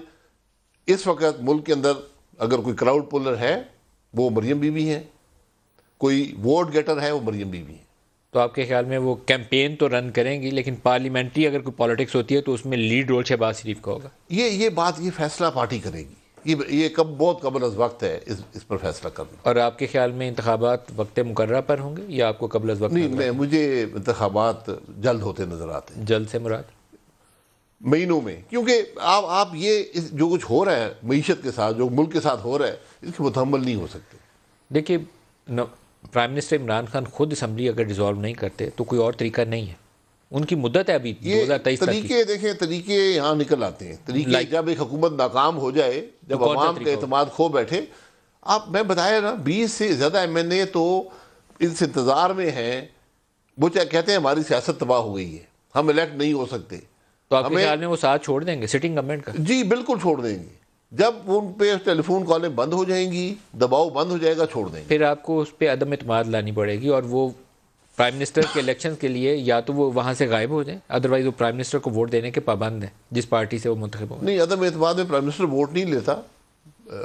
اس وقت ملک کے اندر اگر کوئی کراؤڈ پولر ہے وہ مریم بی بی ہیں، کوئی ووٹ گیٹر ہے وہ مریم بی بی ہیں۔ تو آپ کے خیال میں وہ کیمپین تو رن کریں گی، لیکن پارلیمنٹری اگر کوئی پالیٹکس ہوتی ہے تو اس میں لیڈ رول شہباز شریف کا ہوگا؟ یہ فیصلہ پارٹی کرے گی، یہ بہت قبل از وقت ہے اس پر فیصلہ کرنا۔ اور آپ کے خیال میں انتخابات وقت مقررہ پر ہوں گے یا آپ کو قبل از وقت؟ نہیں، مجھے انتخابات جلد ہوتے نظر آتے ہیں۔ جلد سے مراد مہینوں میں، کیونکہ آپ یہ جو کچھ ہو رہا ہے معیشت کے ساتھ، جو ملک کے ساتھ ہو رہا ہے، اس کے متحمل نہیں ہو سکتے۔ دیکھیے پرائم منسٹر عمران خان خود اسمبلی اگر ڈیزالو نہیں کرتے تو کوئی اور طریقہ نہیں ہے، ان کی مدت ہے ابھی 2023 تک۔ طریقے دیکھیں، طریقے یہاں نکل آتے ہیں، طریقے جب ایک حکومت ناکام ہو جائے، جب عوام کا اعتماد کھو بیٹھے۔ میں بتایا نا 20 سے زیادہ ایم این اے تو اس انتظار میں ہیں، وہ کہتے ہیں ہماری سیاست تباہ ہو گئی ہے، ہم الیکٹ نہیں ہو سکتے۔ تو آپ کے خیال میں وہ ساتھ چھوڑ دیں گے سٹنگ گورنمنٹ کا؟ جی بالکل چھوڑ دیں گے، جب ان پہ ٹیلی فون کالیں بند ہو جائیں گی، دباؤ بند ہو جائے گا، چھوڑ دیں گے۔ پھر آپ کو اس پہ عدم اعتماد لانی پڑے گی، اور وہ پرائم منسٹر کے الیکشن کے لیے یا تو وہ وہاں سے غائب ہو جائیں، ادروائز وہ پرائم منسٹر کو ووٹ دینے کے پابند ہیں جس پارٹی سے وہ منتخب ہوں۔ نہیں، عدم اعتماد میں پرائم منسٹر ووٹ نہیں لیتا،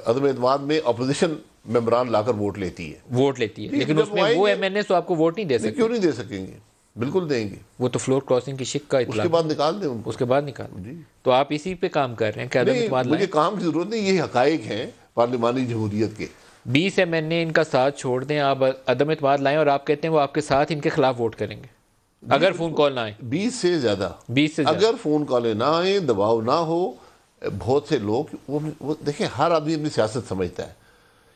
عدم اعتماد میں اپوزیشن ممبران لا کر ووٹ لیتی ہے، لیکن اس میں وہ ایم این اے تو آپ کو ووٹ نہیں دے سکتے۔ کیوں نہیں دے سکیں گے؟ بالکل دیں گے، وہ تو فلور کراسنگ کی شک کا اس کے بعد نکال دیں ان کو، اس کے بعد نکال دیں۔ تو آپ اسی پہ کام کر رہے ہیں کہ عدم اعتماد لائیں؟ مجھے کام کی ضرورت نہیں، یہ حقائق ہیں پارلیمانی جمہوریت کے۔ 20 ایم این اے ان کا ساتھ چھوڑ دیں، آپ عدم اعتماد لائیں، اور آپ کہتے ہیں وہ آپ کے ساتھ ان کے خلاف ووٹ کریں گے اگر فون کال نہ آئے؟ 20 سے زیادہ اگر فون کالیں نہ آئیں، دباؤ نہ ہو، بہت سے لوگ وہ دیکھیں، ہر آدمی اپنی سیاست سمجھتا ہے۔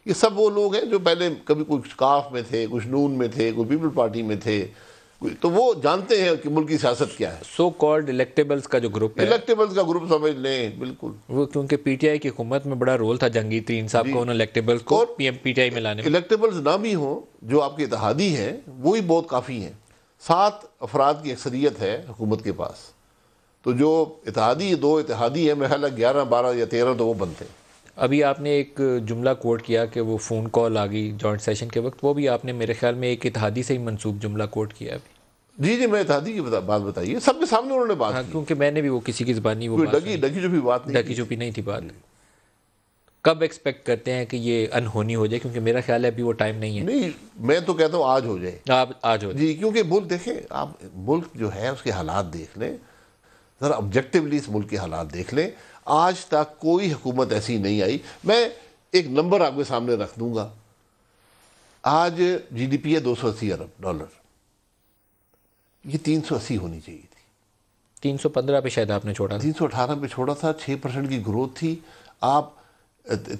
یہ سب وہ لوگ ہیں جو پہلے کبھی کچھ کاف میں تھے، کچھ نون میں تھے، کوئی پیپل پارٹی میں تھے، تو وہ جانتے ہیں کہ ملک کی سیاست کیا ہے۔ سو کالڈ الیکٹیبلز کا جو گروپ ہے، الیکٹیبلز کا گروپ سمجھ لیں، بالکل۔ وہ کیونکہ پی ٹی آئی کی حکومت میں بڑا رول تھا جہانگیر ترین صاحب کو ان الیکٹیبلز کو پی ٹی آئی میں لانے میں۔ الیکٹیبلز نہ بھی ہوں، جو آپ کے اتحادی ہیں وہی بہت کافی ہیں۔ 7 افراد کی اکثریت ہے حکومت کے پاس، تو جو اتحادی 2 اتحادی ہیں، میرا خیال ہے 11 12 یا 13 تو وہ بنتے ہیں۔ ابھی آپ نے ایک جملہ کوٹ کیا کہ وہ فون کال آ گئی جوائنٹ سیشن کے وقت، وہ بھی آپ نے میرے خیال میں ایک اتحادی سے ہی منسوب جملہ کوٹ کیا ابھی۔ جی میں اتحادی کی بات بتائیے، سب کے سامنے انہوں نے بات کی، کیونکہ میں نے بھی وہ کسی کی زبانی وہ ڈکی چھپی بات نہیں، ڈکی چھپی نہیں تھی بات۔ کب ایکسپیکٹ کرتے ہیں کہ یہ انہونی ہو جائے؟ کیونکہ میرا خیال ہے ابھی وہ ٹائم نہیں ہے۔ نہیں، میں تو کہتا ہوں آج ہو جائے، آج ہو جائے جی، کیونکہ ملک دیکھیں، آپ ملک جو ہے اس کے حالات دیکھ لیں ذرا آبجیکٹیولی، اس ملک کے حالات دیکھ لیں۔ آج تک کوئی حکومت ایسی نہیں آئی۔ میں ایک نمبر آپ کے سامنے رکھ دوں گا، آج جی ڈی پی ہے $280 ارب، یہ 380 ہونی چاہیے تھی۔ 315 پہ شاید آپ نے چھوڑا، 318 پہ چھوڑا تھا۔ 6% کی گروتھ تھی۔ آپ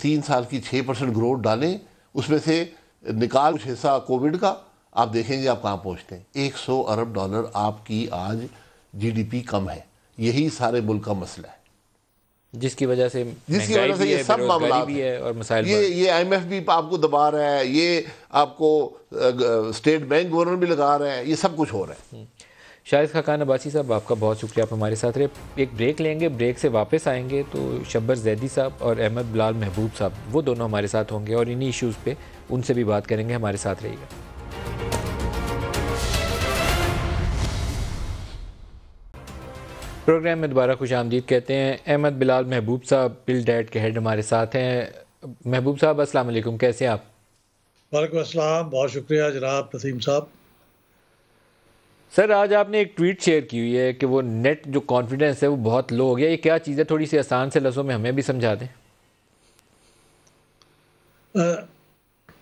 3 سال کی 6% گروتھ ڈالیں، اس میں سے نکال کچھ حصہ کووڈ کا، آپ دیکھیں گے آپ کہاں پہنچتے ہیں۔ $100 ارب آپ کی آج جی ڈی پی کم ہے۔ یہی سارے ملک کا مسئلہ ہے، جس کی وجہ سے یہ سب معاملات بھی ہے اور مسائل، یہ آئی ایم ایف بھی آپ کو دبا رہا ہے، یہ آپ کو اسٹیٹ بینک گورنر بھی لگا رہا ہے، یہ سب کچھ ہو رہا ہے۔ شاہد خاقان عباسی صاحب، آپ کا بہت شکریہ، آپ ہمارے ساتھ رہے۔ ایک بریک لیں گے، بریک سے واپس آئیں گے تو شبر زیدی صاحب اور احمد بلال محبوب صاحب، وہ دونوں ہمارے ساتھ ہوں گے اور انہی ایشوز پہ ان سے بھی بات کریں گے۔ ہمارے ساتھ رہیے گا۔ پروگرام میں دوبارہ خوش آمدید کہتے ہیں۔ احمد بلال محبوب صاحب بل ڈیٹ کے ہیڈ ہمارے ساتھ ہیں۔ محبوب صاحب السلام علیکم، کیسے ہیں آپ؟ وعلیکم السلام، بہت شکریہ جناب نسیم صاحب۔ سر آج آپ نے ایک ٹویٹ شیئر کی ہوئی ہے کہ وہ نیٹ جو کانفیڈنس ہے وہ بہت لو ہو گیا، یہ کیا چیز ہے؟ تھوڑی سی آسان سے لفظوں میں ہمیں بھی سمجھا دیں۔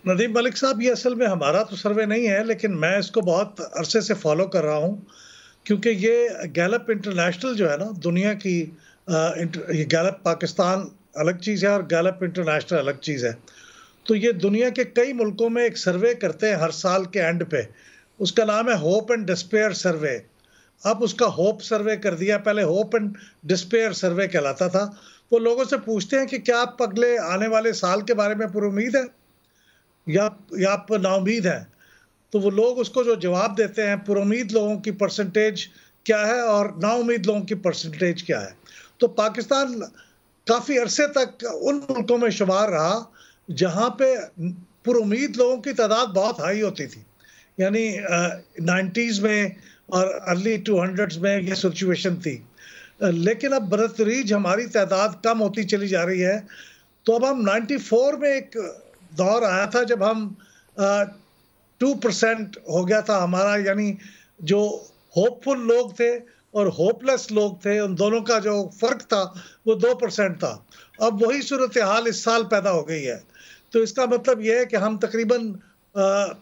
ندیم ملک صاحب، یہ اصل میں ہمارا تو سروے نہیں ہے، لیکن میں اس کو بہت عرصے سے فالو کر رہا ہوں، کیونکہ یہ گیلپ انٹرنیشنل جو ہے نا دنیا کی، یہ گیلپ پاکستان الگ چیز ہے اور گیلپ انٹرنیشنل الگ چیز ہے۔ تو یہ دنیا کے کئی ملکوں میں ایک سروے کرتے ہیں ہر سال کے اینڈ پہ، اس کا نام ہے ہوپ اینڈ ڈسپیئر سروے۔ اب اس کا ہوپ سروے کر دیا، پہلے ہوپ اینڈ ڈسپیئر سروے کہلاتا تھا۔ وہ لوگوں سے پوچھتے ہیں کہ کیا آپ اگلے آنے والے سال کے بارے میں پر امید ہے یا آپ نا امید ہیں؟ تو وہ لوگ اس کو جو جواب دیتے ہیں، پر امید لوگوں کی پرسنٹیج کیا ہے اور نا امید لوگوں کی پرسنٹیج کیا ہے۔ تو پاکستان کافی عرصے تک ان ملکوں میں شمار رہا جہاں پہ پر امید لوگوں کی تعداد بہت ہائی ہوتی تھی، یعنی 90s میں اور ارلی 200s میں یہ سچویشن تھی۔ لیکن اب بتدریج ہماری تعداد کم ہوتی چلی جا رہی ہے۔ تو اب ہم 94 میں ایک دور آیا تھا جب ہم 2% ہو گیا تھا ہمارا، یعنی جو ہوپ فل لوگ تھے اور ہوپ لیس لوگ تھے ان دونوں کا جو فرق تھا وہ 2% تھا۔ اب وہی صورتحال اس سال پیدا ہو گئی ہے۔ تو اس کا مطلب یہ ہے کہ ہم تقریباً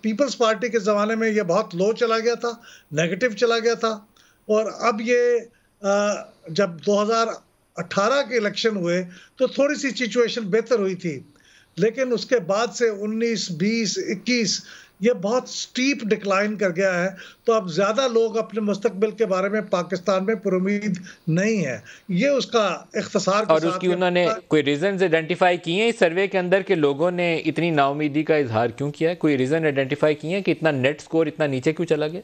پیپلز پارٹی کے زمانے میں یہ بہت لو چلا گیا تھا، نیگیٹو چلا گیا تھا، اور اب یہ جب 2018 کے الیکشن ہوئے تو تھوڑی سی سچویشن بہتر ہوئی تھی، لیکن اس کے بعد سے 19، 20، 21 یہ بہت سٹیپ ڈکلائن کر گیا ہے۔ تو اب زیادہ لوگ اپنے مستقبل کے بارے میں پاکستان میں پر امید نہیں ہے۔ یہ اس کا اختصار کے اور ساتھ اس کی انہوں نے کوئی ریزنز آئیڈینٹیفائی کیے ہیں اس سروے کے اندر کہ لوگوں نے اتنی نا امیدی کا اظہار کیوں کیا ہے؟ کوئی ریزن آئیڈینٹیفائی کیے ہیں کہ اتنا نیٹ سکور اتنا نیچے کیوں چلا گیا؟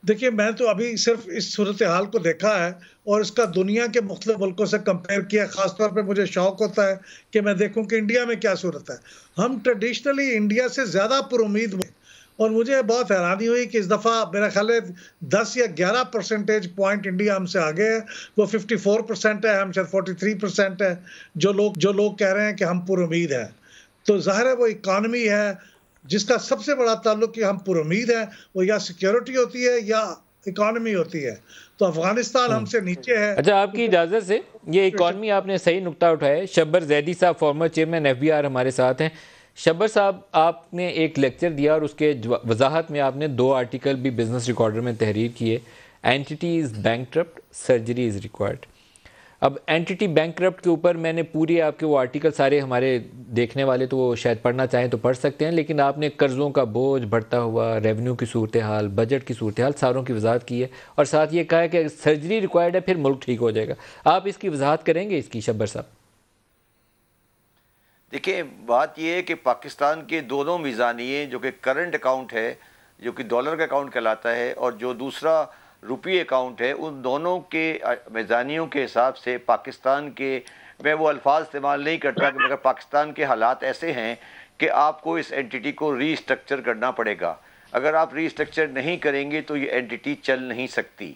دیکھیے، میں تو ابھی صرف اس صورتحال کو دیکھا ہے اور اس کا دنیا کے مختلف ملکوں سے کمپیئر کیا۔ خاص طور پہ مجھے شوق ہوتا ہے کہ میں دیکھوں کہ انڈیا میں کیا صورت ہے۔ ہم ٹریڈیشنلی انڈیا سے زیادہ پر امید ہوئے، اور مجھے بہت حیرانی ہوئی کہ اس دفعہ میرا خیال ہے 10 یا 11 پرسنٹیج پوائنٹ انڈیا ہم سے آگے ہے۔ وہ 54% ہے، ہم شاید 43% ہے جو لوگ کہہ رہے ہیں کہ ہم پر امید ہیں۔ تو ظاہر ہے وہ اکانومی ہے جس کا سب سے بڑا تعلق کہ ہم پر امید ہیں، وہ یا سیکیورٹی ہوتی ہے یا اکانومی ہوتی ہے۔ تو افغانستان ہم سے نیچے ہے۔ اچھا، آپ کی اجازت سے یہ اکانومی آپ نے صحیح نقطہ اٹھایا۔ شبر زیدی صاحب فارمر چیئرمین FBR ہمارے ساتھ ہیں۔ شبر صاحب، آپ نے ایک لیکچر دیا اور اس کے وضاحت میں آپ نے 2 آرٹیکل بھی بزنس ریکارڈر میں تحریر کیے۔ Entity is bankrupt, surgery is required. اب اینٹی بینکرپٹ کے اوپر میں نے پوری آپ کے وہ آرٹیکل سارے ہمارے دیکھنے والے تو وہ شاید پڑھنا چاہیں تو پڑھ سکتے ہیں، لیکن آپ نے قرضوں کا بوجھ بڑھتا ہوا، ریونیو کی صورتحال، بجٹ کی صورتحال، ساروں کی وضاحت کی ہے، اور ساتھ یہ کہا ہے کہ سرجری ریکوائرڈ ہے پھر ملک ٹھیک ہو جائے گا۔ آپ اس کی وضاحت کریں گے اس کی، شبر صاحب؟ دیکھیں، بات یہ ہے کہ پاکستان کے دونوں میزانیے، جو کہ کرنٹ اکاؤنٹ ہے جو کہ ڈالر کا اکاؤنٹ کہلاتا ہے، اور جو دوسرا روپی اکاؤنٹ ہے، ان دونوں کے میزانیوں کے حساب سے پاکستان کے، میں وہ الفاظ استعمال نہیں کرتا کہ مگر پاکستان کے حالات ایسے ہیں کہ آپ کو اس اینٹی کو ری اسٹرکچر کرنا پڑے گا۔ اگر آپ ری اسٹرکچر نہیں کریں گے تو یہ اینٹی چل نہیں سکتی۔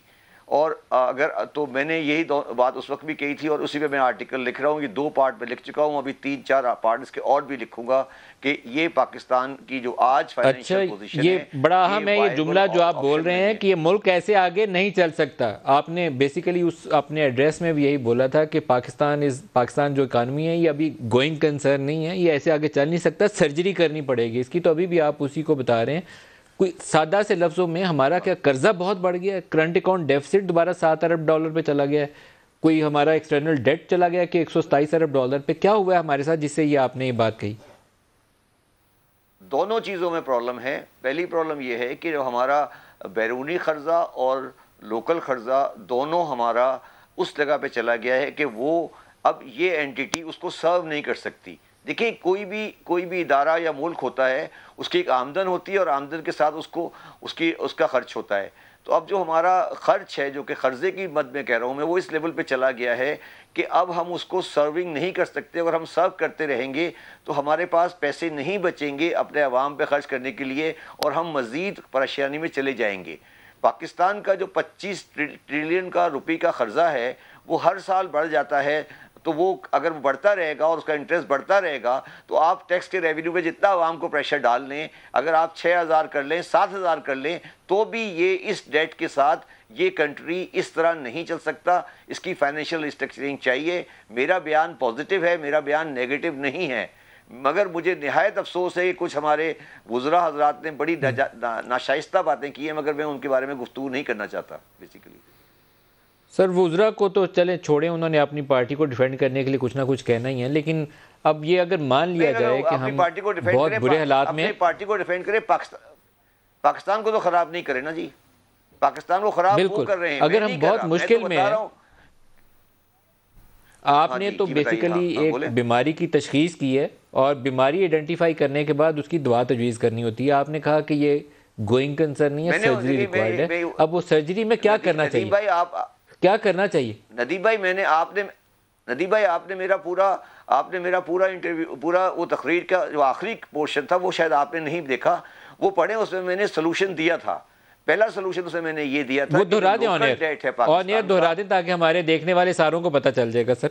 اور اگر تو میں نے یہی بات اس وقت بھی کہی تھی، اور اسی پہ میں آرٹیکل لکھ رہا ہوں۔ یہ 2 پارٹ میں لکھ چکا ہوں، ابھی 3-4 پارٹ اس کے اور بھی لکھوں گا کہ یہ پاکستان کی جو آج فائنینشیل پوزیشن ہے، یہ بڑا اہم ہے یہ جملہ جو آپ بول رہے ہیں کہ یہ ملک ایسے آگے نہیں چل سکتا۔ آپ نے بیسیکلی اس اپنے ایڈریس میں بھی یہی بولا تھا کہ پاکستان جو اکانومی ہے یہ ابھی گوئنگ کنسرن نہیں ہے، یہ ایسے آگے چل نہیں سکتا، سرجری کرنی پڑے گی اس کی۔ تو ابھی بھی آپ اسی کو بتا رہے ہیں۔ کوئی سادہ سے لفظوں میں ہمارا کیا قرضہ بہت بڑھ گیا ہے؟ کرنٹ اکاؤنٹ ڈیفیسٹ دوبارہ $7 ارب پہ چلا گیا ہے، کوئی ہمارا ایکسٹرنل ڈیٹ چلا گیا کہ $127 ارب پہ؟ کیا ہوا ہے ہمارے ساتھ جس سے یہ آپ نے یہ بات کہی؟ دونوں چیزوں میں پرابلم ہے۔ پہلی پرابلم یہ ہے کہ جو ہمارا بیرونی قرضہ اور لوکل قرضہ دونوں ہمارا اس جگہ پہ چلا گیا ہے کہ وہ اب یہ اینٹی اس کو سرو نہیں کر سکتی۔ دیکھیں، کوئی بھی ادارہ یا ملک ہوتا ہے، اس کی ایک آمدن ہوتی ہے اور آمدن کے ساتھ اس کا خرچ ہوتا ہے۔ تو اب جو ہمارا خرچ ہے، جو کہ قرضے کی مد میں کہہ رہا ہوں میں، وہ اس لیول پہ چلا گیا ہے کہ اب ہم اس کو سرونگ نہیں کر سکتے۔ اگر ہم سرو کرتے رہیں گے تو ہمارے پاس پیسے نہیں بچیں گے اپنے عوام پہ خرچ کرنے کے لیے، اور ہم مزید پریشانی میں چلے جائیں گے۔ پاکستان کا جو 25 ٹریلین کا روپے کا قرضہ ہے وہ ہر سال بڑھ جاتا ہے تو وہ اگر وہ بڑھتا رہے گا اور اس کا انٹرسٹ بڑھتا رہے گا تو آپ ٹیکس کے ریونیو پہ جتنا عوام کو پریشر ڈال لیں، اگر آپ 6,000 کر لیں 7,000 کر لیں تو بھی یہ اس ڈیٹ کے ساتھ یہ کنٹری اس طرح نہیں چل سکتا. اس کی فائنینشیل ریسٹرکچرنگ چاہیے. میرا بیان پازیٹیو ہے، میرا بیان نیگیٹو نہیں ہے، مگر مجھے نہایت افسوس ہے کہ کچھ ہمارے وزراء حضرات نے بڑی ناشائستہ باتیں کی ہیں، مگر میں ان کے بارے میں گفتگو نہیں کرنا چاہتا بیسیکلی. سر وزراء کو تو چلیں چھوڑیں، انہوں نے اپنی پارٹی کو ڈیفینڈ کرنے کے لیے کچھ نہ کچھ کہنا ہی ہے، لیکن اب یہ اگر مان لیا جائے کہ ہم بہت برے حالات میں اپنی پارٹی کو ڈیفینڈ کرے، پاکستان کو تو خراب نہیں کرے نا جی. پاکستان کو خراب وہ کر رہے ہیں. اگر ہم بہت مشکل میں ہیں، آپ نے تو بیسیکلی ایک بیماری کی تشخیص کی ہے اور بیماری آئیڈینٹیفائی کرنے کے بعد اس کی دوا تجویز کرنی ہوتی ہے. آپ نے کہا کہ یہ گوئنگ کنسرن نہیں ہے، سرجری ریکوائرڈ ہے. اب وہ سرجری میں کیا کرنا چاہیے، کیا کرنا چاہیے؟ ندیم بھائی آپ نے میرا پورا انٹرویو، پورا وہ تقریر کا جو آخری پورشن تھا وہ شاید آپ نے نہیں دیکھا، وہ پڑھیں. اس میں میں نے سلوشن دیا تھا. پہلا سلوشن اسے میں نے یہ دیا تھا، وہ دہرا دیں آن ایئر دہرا دیں تاکہ ہمارے دیکھنے والے ساروں کو پتہ چل جائے گا. سر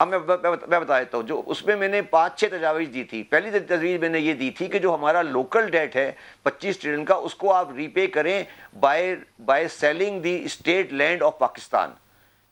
اب میں بتا دیتا ہوں. جو اس میں میں نے 5-6 تجاویز دی تھی. پہلی تجویز میں نے یہ دی تھی کہ جو ہمارا لوکل ڈیٹ ہے 25 ٹریلین کا، اس کو آپ ری پے کریں by selling the state land of Pakistan,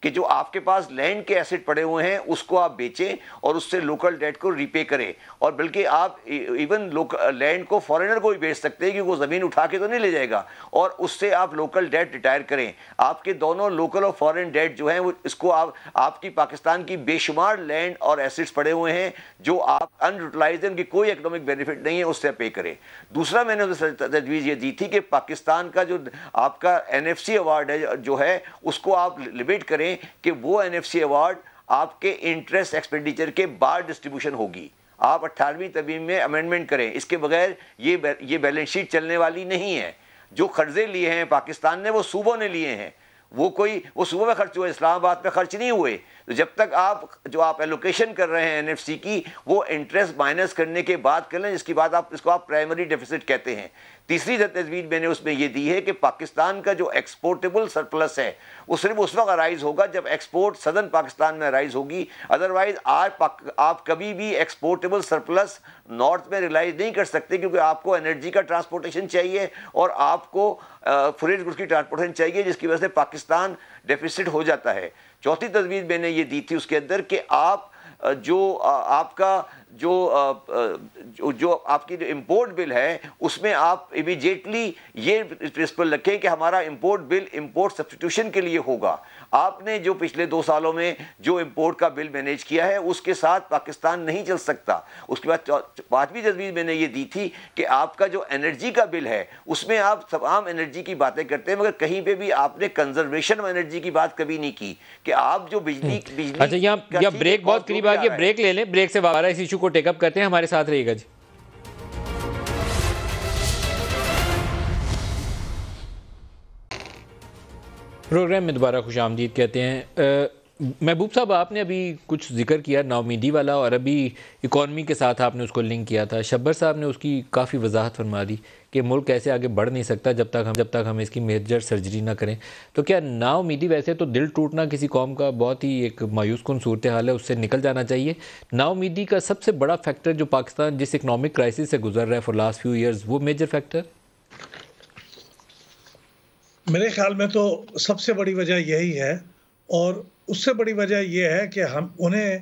کہ جو آپ کے پاس لینڈ کے ایسٹ پڑے ہوئے ہیں اس کو آپ بیچیں اور اس سے لوکل ڈیٹ کو ری پے کریں. اور بلکہ آپ ایون لینڈ کو فارینر کو بھی بیچ سکتے ہیں، کیونکہ وہ زمین اٹھا کے تو نہیں لے جائے گا، اور اس سے آپ لوکل ڈیٹ ریٹائر کریں. آپ کے دونوں لوکل اور فارن ڈیٹ جو ہیں وہ اس کو آپ کی پاکستان کی بے شمار لینڈ اور ایسٹس پڑے ہوئے ہیں جو آپ ان یوٹیلائزڈ ہیں، ان کی کوئی اکنامک بینیفٹ نہیں ہے، اس سے پے کریں. دوسرا میں نے تجویز یہ دی تھی کہ پاکستان کا جو آپ کا NFC ایوارڈ ہے جو ہے اس کو آپ لمٹ کریں کہ وہ NFC ایوارڈ آپ کے انٹرسٹ ایکسپینڈیچر کے بعد ڈسٹریبیوشن ہوگی. آپ 18ویں ترمیم میں امینڈمنٹ کریں. اس کے بغیر یہ بیلنس شیٹ چلنے والی نہیں ہے. جو قرضے لیے ہیں پاکستان نے وہ صوبوں نے لیے ہیں، وہ صوبوں میں خرچ ہوئے، اسلام آباد میں خرچ نہیں ہوئے. تو جب تک آپ ایلوکیشن کر رہے ہیں NFC کی، وہ انٹرسٹ مائنس کرنے کے بعد کر لیں، جس کی بعد اس کو آپ پرائمری ڈیفیسٹ کہتے ہیں. تیسری تجویز میں نے اس میں یہ دی ہے کہ پاکستان کا جو ایکسپورٹیبل سرپلس ہے وہ صرف اس وقت ارائز ہوگا جب ایکسپورٹ سدرن پاکستان میں ارائز ہوگی. ادروائز آپ کبھی بھی ایکسپورٹیبل سرپلس نارتھ میں ریلائز نہیں کر سکتے، کیونکہ آپ کو انرجی کا ٹرانسپورٹیشن چاہیے اور آپ کو فوریج گڈس کی ٹرانسپورٹیشن چاہیے، جس کی وجہ سے پاکستان ڈیفیسٹ ہو جاتا ہے. چوتھی تجویز میں نے یہ دی تھی اس کے اندر کہ آپ آپ کا جو آپ کی جو امپورٹ بل ہے اس میں آپ امیجیٹلی یہ پرنسپل رکھیں کہ ہمارا امپورٹ بل امپورٹ سبسٹیٹیوشن کے لیے ہوگا. آپ نے جو پچھلے 2 سالوں میں جو امپورٹ کا بل مینیج کیا ہے اس کے ساتھ پاکستان نہیں چل سکتا. اس کے بعد 5ویں تجویز میں نے یہ دی تھی کہ آپ کا جو انرجی کا بل ہے اس میں آپ تمام انرجی کی باتیں کرتے ہیں، مگر کہیں پہ بھی آپ نے کنزرویشن آف انرجی کی بات کبھی نہیں کی کہ آپ جو بجلی اچھا یہاں بریک بہت قریب آ گیا، بریک لے لیں، بریک سے دوبارہ اس ایشو کو ٹیک اپ کرتے ہیں. ہمارے ساتھ رہیے گا جی. پروگرام میں دوبارہ خوش آمدید کہتے ہیں. محبوب صاحب آپ نے ابھی کچھ ذکر کیا ناامیدی والا، اور ابھی اکانومی کے ساتھ آپ نے اس کو لنک کیا تھا. شبر صاحب نے اس کی کافی وضاحت فرما دی کہ ملک ایسے آگے بڑھ نہیں سکتا جب تک ہم اس کی میجر سرجری نہ کریں. تو کیا ناامیدی، ویسے تو دل ٹوٹنا کسی قوم کا بہت ہی ایک مایوس کن صورتحال ہے، اس سے نکل جانا چاہیے. ناامیدی کا سب سے بڑا فیکٹر جو پاکستان جس اکنامک کرائسس سے گزر رہا ہے فار لاسٹ فیو ایئرز، وہ میجر فیکٹر میرے خیال میں تو سب سے بڑی وجہ یہی ہے، اور اس سے بڑی وجہ یہ ہے کہ انہیں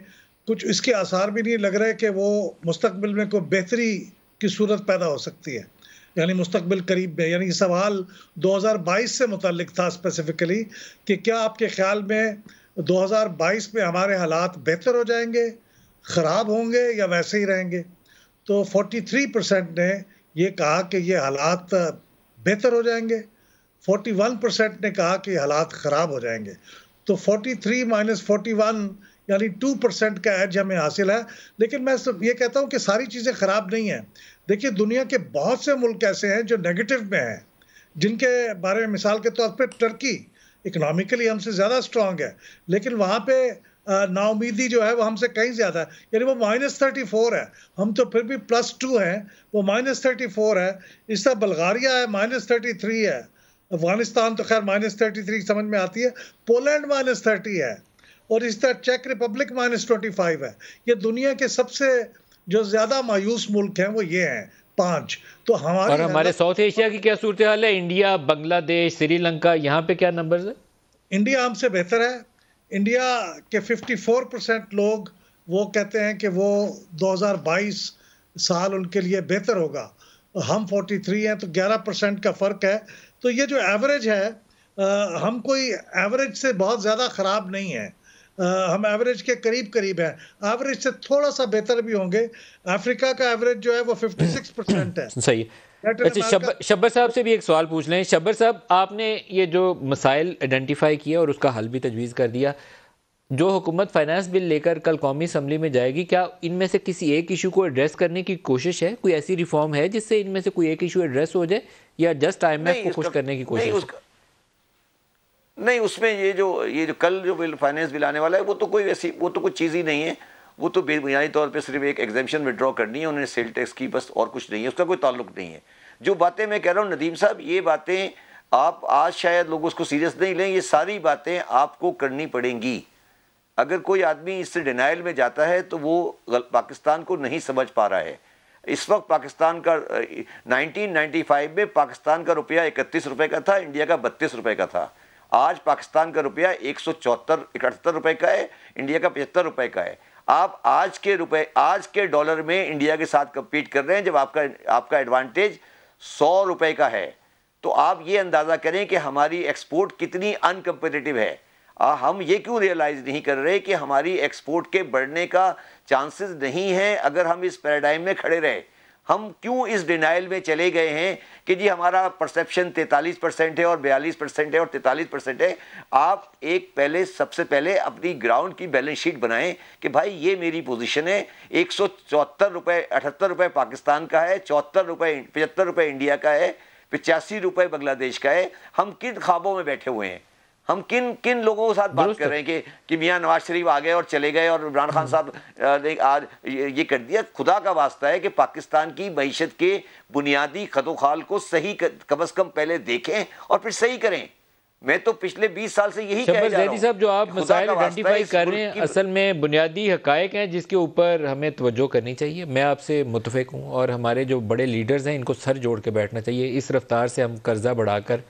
کچھ اس کے آثار بھی نہیں لگ رہے کہ وہ مستقبل میں کوئی بہتری کی صورت پیدا ہو سکتی ہے، یعنی مستقبل قریب میں. یعنی یہ سوال 2022 سے متعلق تھا اسپیسیفکلی کہ کیا آپ کے خیال میں 2022 میں ہمارے حالات بہتر ہو جائیں گے، خراب ہوں گے، یا ویسے ہی رہیں گے؟ تو 43% نے یہ کہا کہ یہ حالات بہتر ہو جائیں گے، 41% نے کہا کہ حالات خراب ہو جائیں گے. تو 43 - 41 یعنی 2% کا ایج ہمیں حاصل ہے. لیکن میں یہ کہتا ہوں کہ ساری چیزیں خراب نہیں ہیں. دیکھیے دنیا کے بہت سے ملک ایسے ہیں جو نیگیٹو میں ہیں، جن کے بارے میں مثال کے طور پہ ٹرکی اکنامیکلی ہم سے زیادہ اسٹرانگ ہے، لیکن وہاں پہ نا امیدی جو ہے وہ ہم سے کہیں زیادہ ہے. یعنی وہ -34 ہے، ہم تو پھر بھی +2 ہیں، وہ -34 ہے. اس طرح بلغاریہ ہے -33 ہے، افغانستان تو خیر -33 سمجھ میں آتی ہے، پولینڈ -30 ہے، اور اس طرح چیک ریپبلک -25 ہے. یہ دنیا کے سب سے جو زیادہ مایوس ملک ہیں وہ یہ ہیں 5. تو ہمارے ساؤتھ ایشیا کی کیا صورتحال ہے؟ انڈیا، بنگلہ دیش، سری لنکا، یہاں پہ کیا نمبرز ہیں؟ انڈیا ہم سے بہتر ہے. انڈیا کے 54% لوگ وہ کہتے ہیں کہ وہ 2022 سال ان کے لیے بہتر ہوگا. ہم 43 ہیں تو 11% کا فرق ہے. تو یہ جو ایوریج ہے، ہم کوئی ایوریج سے بہت زیادہ خراب نہیں ہیں، ہم ایوریج کے قریب ہیں. ایوریج سے تھوڑا سا بہتر بھی ہوں گے. افریقہ کا ایوریج جو ہے وہ 56% ہے. صحیح. اچھا، شبر صاحب سے بھی ایک سوال پوچھ لیں. شبر صاحب، آپ نے یہ جو مسائل آئیڈینٹیفائی کیا اور اس کا حل بھی تجویز کر دیا، جو حکومت فائنانس بل لے کر کل قومی اسمبلی میں جائے گی، کیا ان میں سے کسی ایک ایشو کو ایڈریس کرنے کی کوشش ہے؟ کوئی ایسی ریفارم ہے جس سے ان میں سے کوئی ایک ایشو ایڈریس ہو جائے، یا جسٹ IMF کو خوش کرنے کی کوشش ہے؟ نہیں، اس میں یہ جو کل جو فائنانس بل آنے والا ہے وہ تو کوئی چیز ہی نہیں ہے. وہ تو بنیادی طور پہ صرف ایک ایگزیمشن وڈرا کرنی ہے انہوں نے سیل ٹیکس کی، بس، اور کچھ نہیں ہے. اس کا کوئی تعلق نہیں ہے. جو باتیں میں کہہ رہا ہوں ندیم صاحب، یہ باتیں آپ آج شاید لوگ اس کو سیریس نہیں لیں، یہ ساری باتیں آپ کو کرنی پڑیں گی. اگر کوئی آدمی اس سے ڈینائل میں جاتا ہے تو وہ پاکستان کو نہیں سمجھ پا رہا ہے. اس وقت پاکستان کا 1995 میں پاکستان کا روپیہ 31 روپے کا تھا، انڈیا کا 32 روپے کا تھا. آج پاکستان کا روپیہ 178 روپے کا ہے، انڈیا کا 75 روپے کا ہے. آپ آج کے ڈالر میں انڈیا کے ساتھ کمپیٹ کر رہے ہیں جب آپ کا ایڈوانٹیج 100 روپے کا ہے. تو آپ یہ اندازہ کریں کہ ہماری ایکسپورٹ کتنی ان کمپیٹیٹو ہے. ہم یہ کیوں ریئلائز نہیں کر رہے کہ ہماری ایکسپورٹ کے بڑھنے کا چانسز نہیں ہیں اگر ہم اس پیراڈائم میں کھڑے رہے. ہم کیوں اس ڈینائل میں چلے گئے ہیں کہ جی ہمارا پرسیپشن 43% ہے اور 42% ہے اور 43% ہے. آپ سب سے پہلے اپنی گراؤنڈ کی بیلنس شیٹ بنائیں کہ بھائی یہ میری پوزیشن ہے. 174 روپے 78 روپے پاکستان کا ہے، 75 روپے انڈیا کا ہے، 85 روپے بنگلہ دیش کا ہے. ہم کن خوابوں میں بیٹھے ہوئے ہیں؟ ہم کن لوگوں کے ساتھ بات کر رہے ہیں کہ میاں نواز شریف آ گئے اور چلے گئے اور عمران خان صاحب آج یہ کر دیا. خدا کا واسطہ ہے کہ پاکستان کی معیشت کے بنیادی خط و خال کو صحیح کم از کم پہلے دیکھیں اور پھر صحیح کریں. میں تو پچھلے 20 سال سے یہی کہہ رہا ہوں. شبر زیدی صاحب، جو آپ مسائل آئیڈینٹیفائی کر رہے ہیں اصل میں بنیادی حقائق ہیں جس کے اوپر ہمیں توجہ کرنی چاہیے. میں آپ سے متفق ہوں، اور ہمارے جو بڑے لیڈرز ہیں ان کو سر جوڑ کے بیٹھنا چاہیے. اس رفتار سے ہم قرضہ بڑھا کر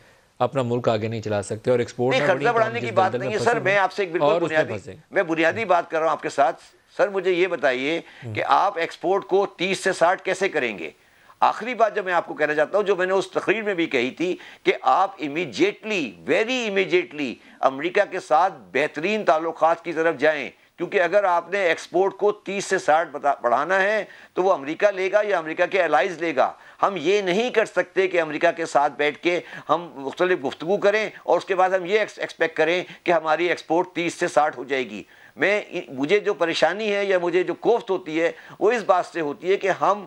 اپنا ملک آگے نہیں چلا سکتے، اور ایکسپورٹ نہیں، قرضہ بڑھانے کی بات نہیں ہے سر. میں آپ سے ایک بالکل بنیادی بات کر رہا ہوں آپ کے ساتھ. سر مجھے یہ بتائیے کہ آپ ایکسپورٹ کو 30 سے 60 کیسے کریں گے؟ آخری بات جو میں آپ کو کہنا چاہتا ہوں، جو میں نے اس تقریر میں بھی کہی تھی، کہ آپ ویری امیجیٹلی امریکہ کے ساتھ بہترین تعلقات کی طرف جائیں. کیونکہ اگر آپ نے ایکسپورٹ کو 30 سے 60 بڑھانا ہے تو وہ امریکہ لے گا یا امریکہ کے الائز لے گا. ہم یہ نہیں کر سکتے کہ امریکہ کے ساتھ بیٹھ کے ہم مختلف گفتگو کریں اور اس کے بعد ہم یہ ایکسپیکٹ کریں کہ ہماری ایکسپورٹ 30 سے 60 ہو جائے گی. مجھے جو پریشانی ہے یا مجھے جو کوفت ہوتی ہے وہ اس بات سے ہوتی ہے کہ ہم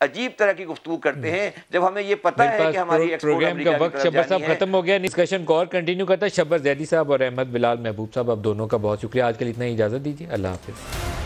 عجیب طرح کی گفتگو کرتے ہیں جب ہمیں یہ پتہ ہے کہ ہماری ایکسپورٹ امریکہ کی طرف شبر صاحب جانی ہے. ختم ہو گیا. ڈسکشن کو اور کنٹینیو کرتا ہے. شبر زیدی صاحب اور احمد بلال محبوب صاحب، آپ دونوں کا بہت شکریہ. آج کے لیے اتنا ہی اجازت دیجیے. اللہ حافظ.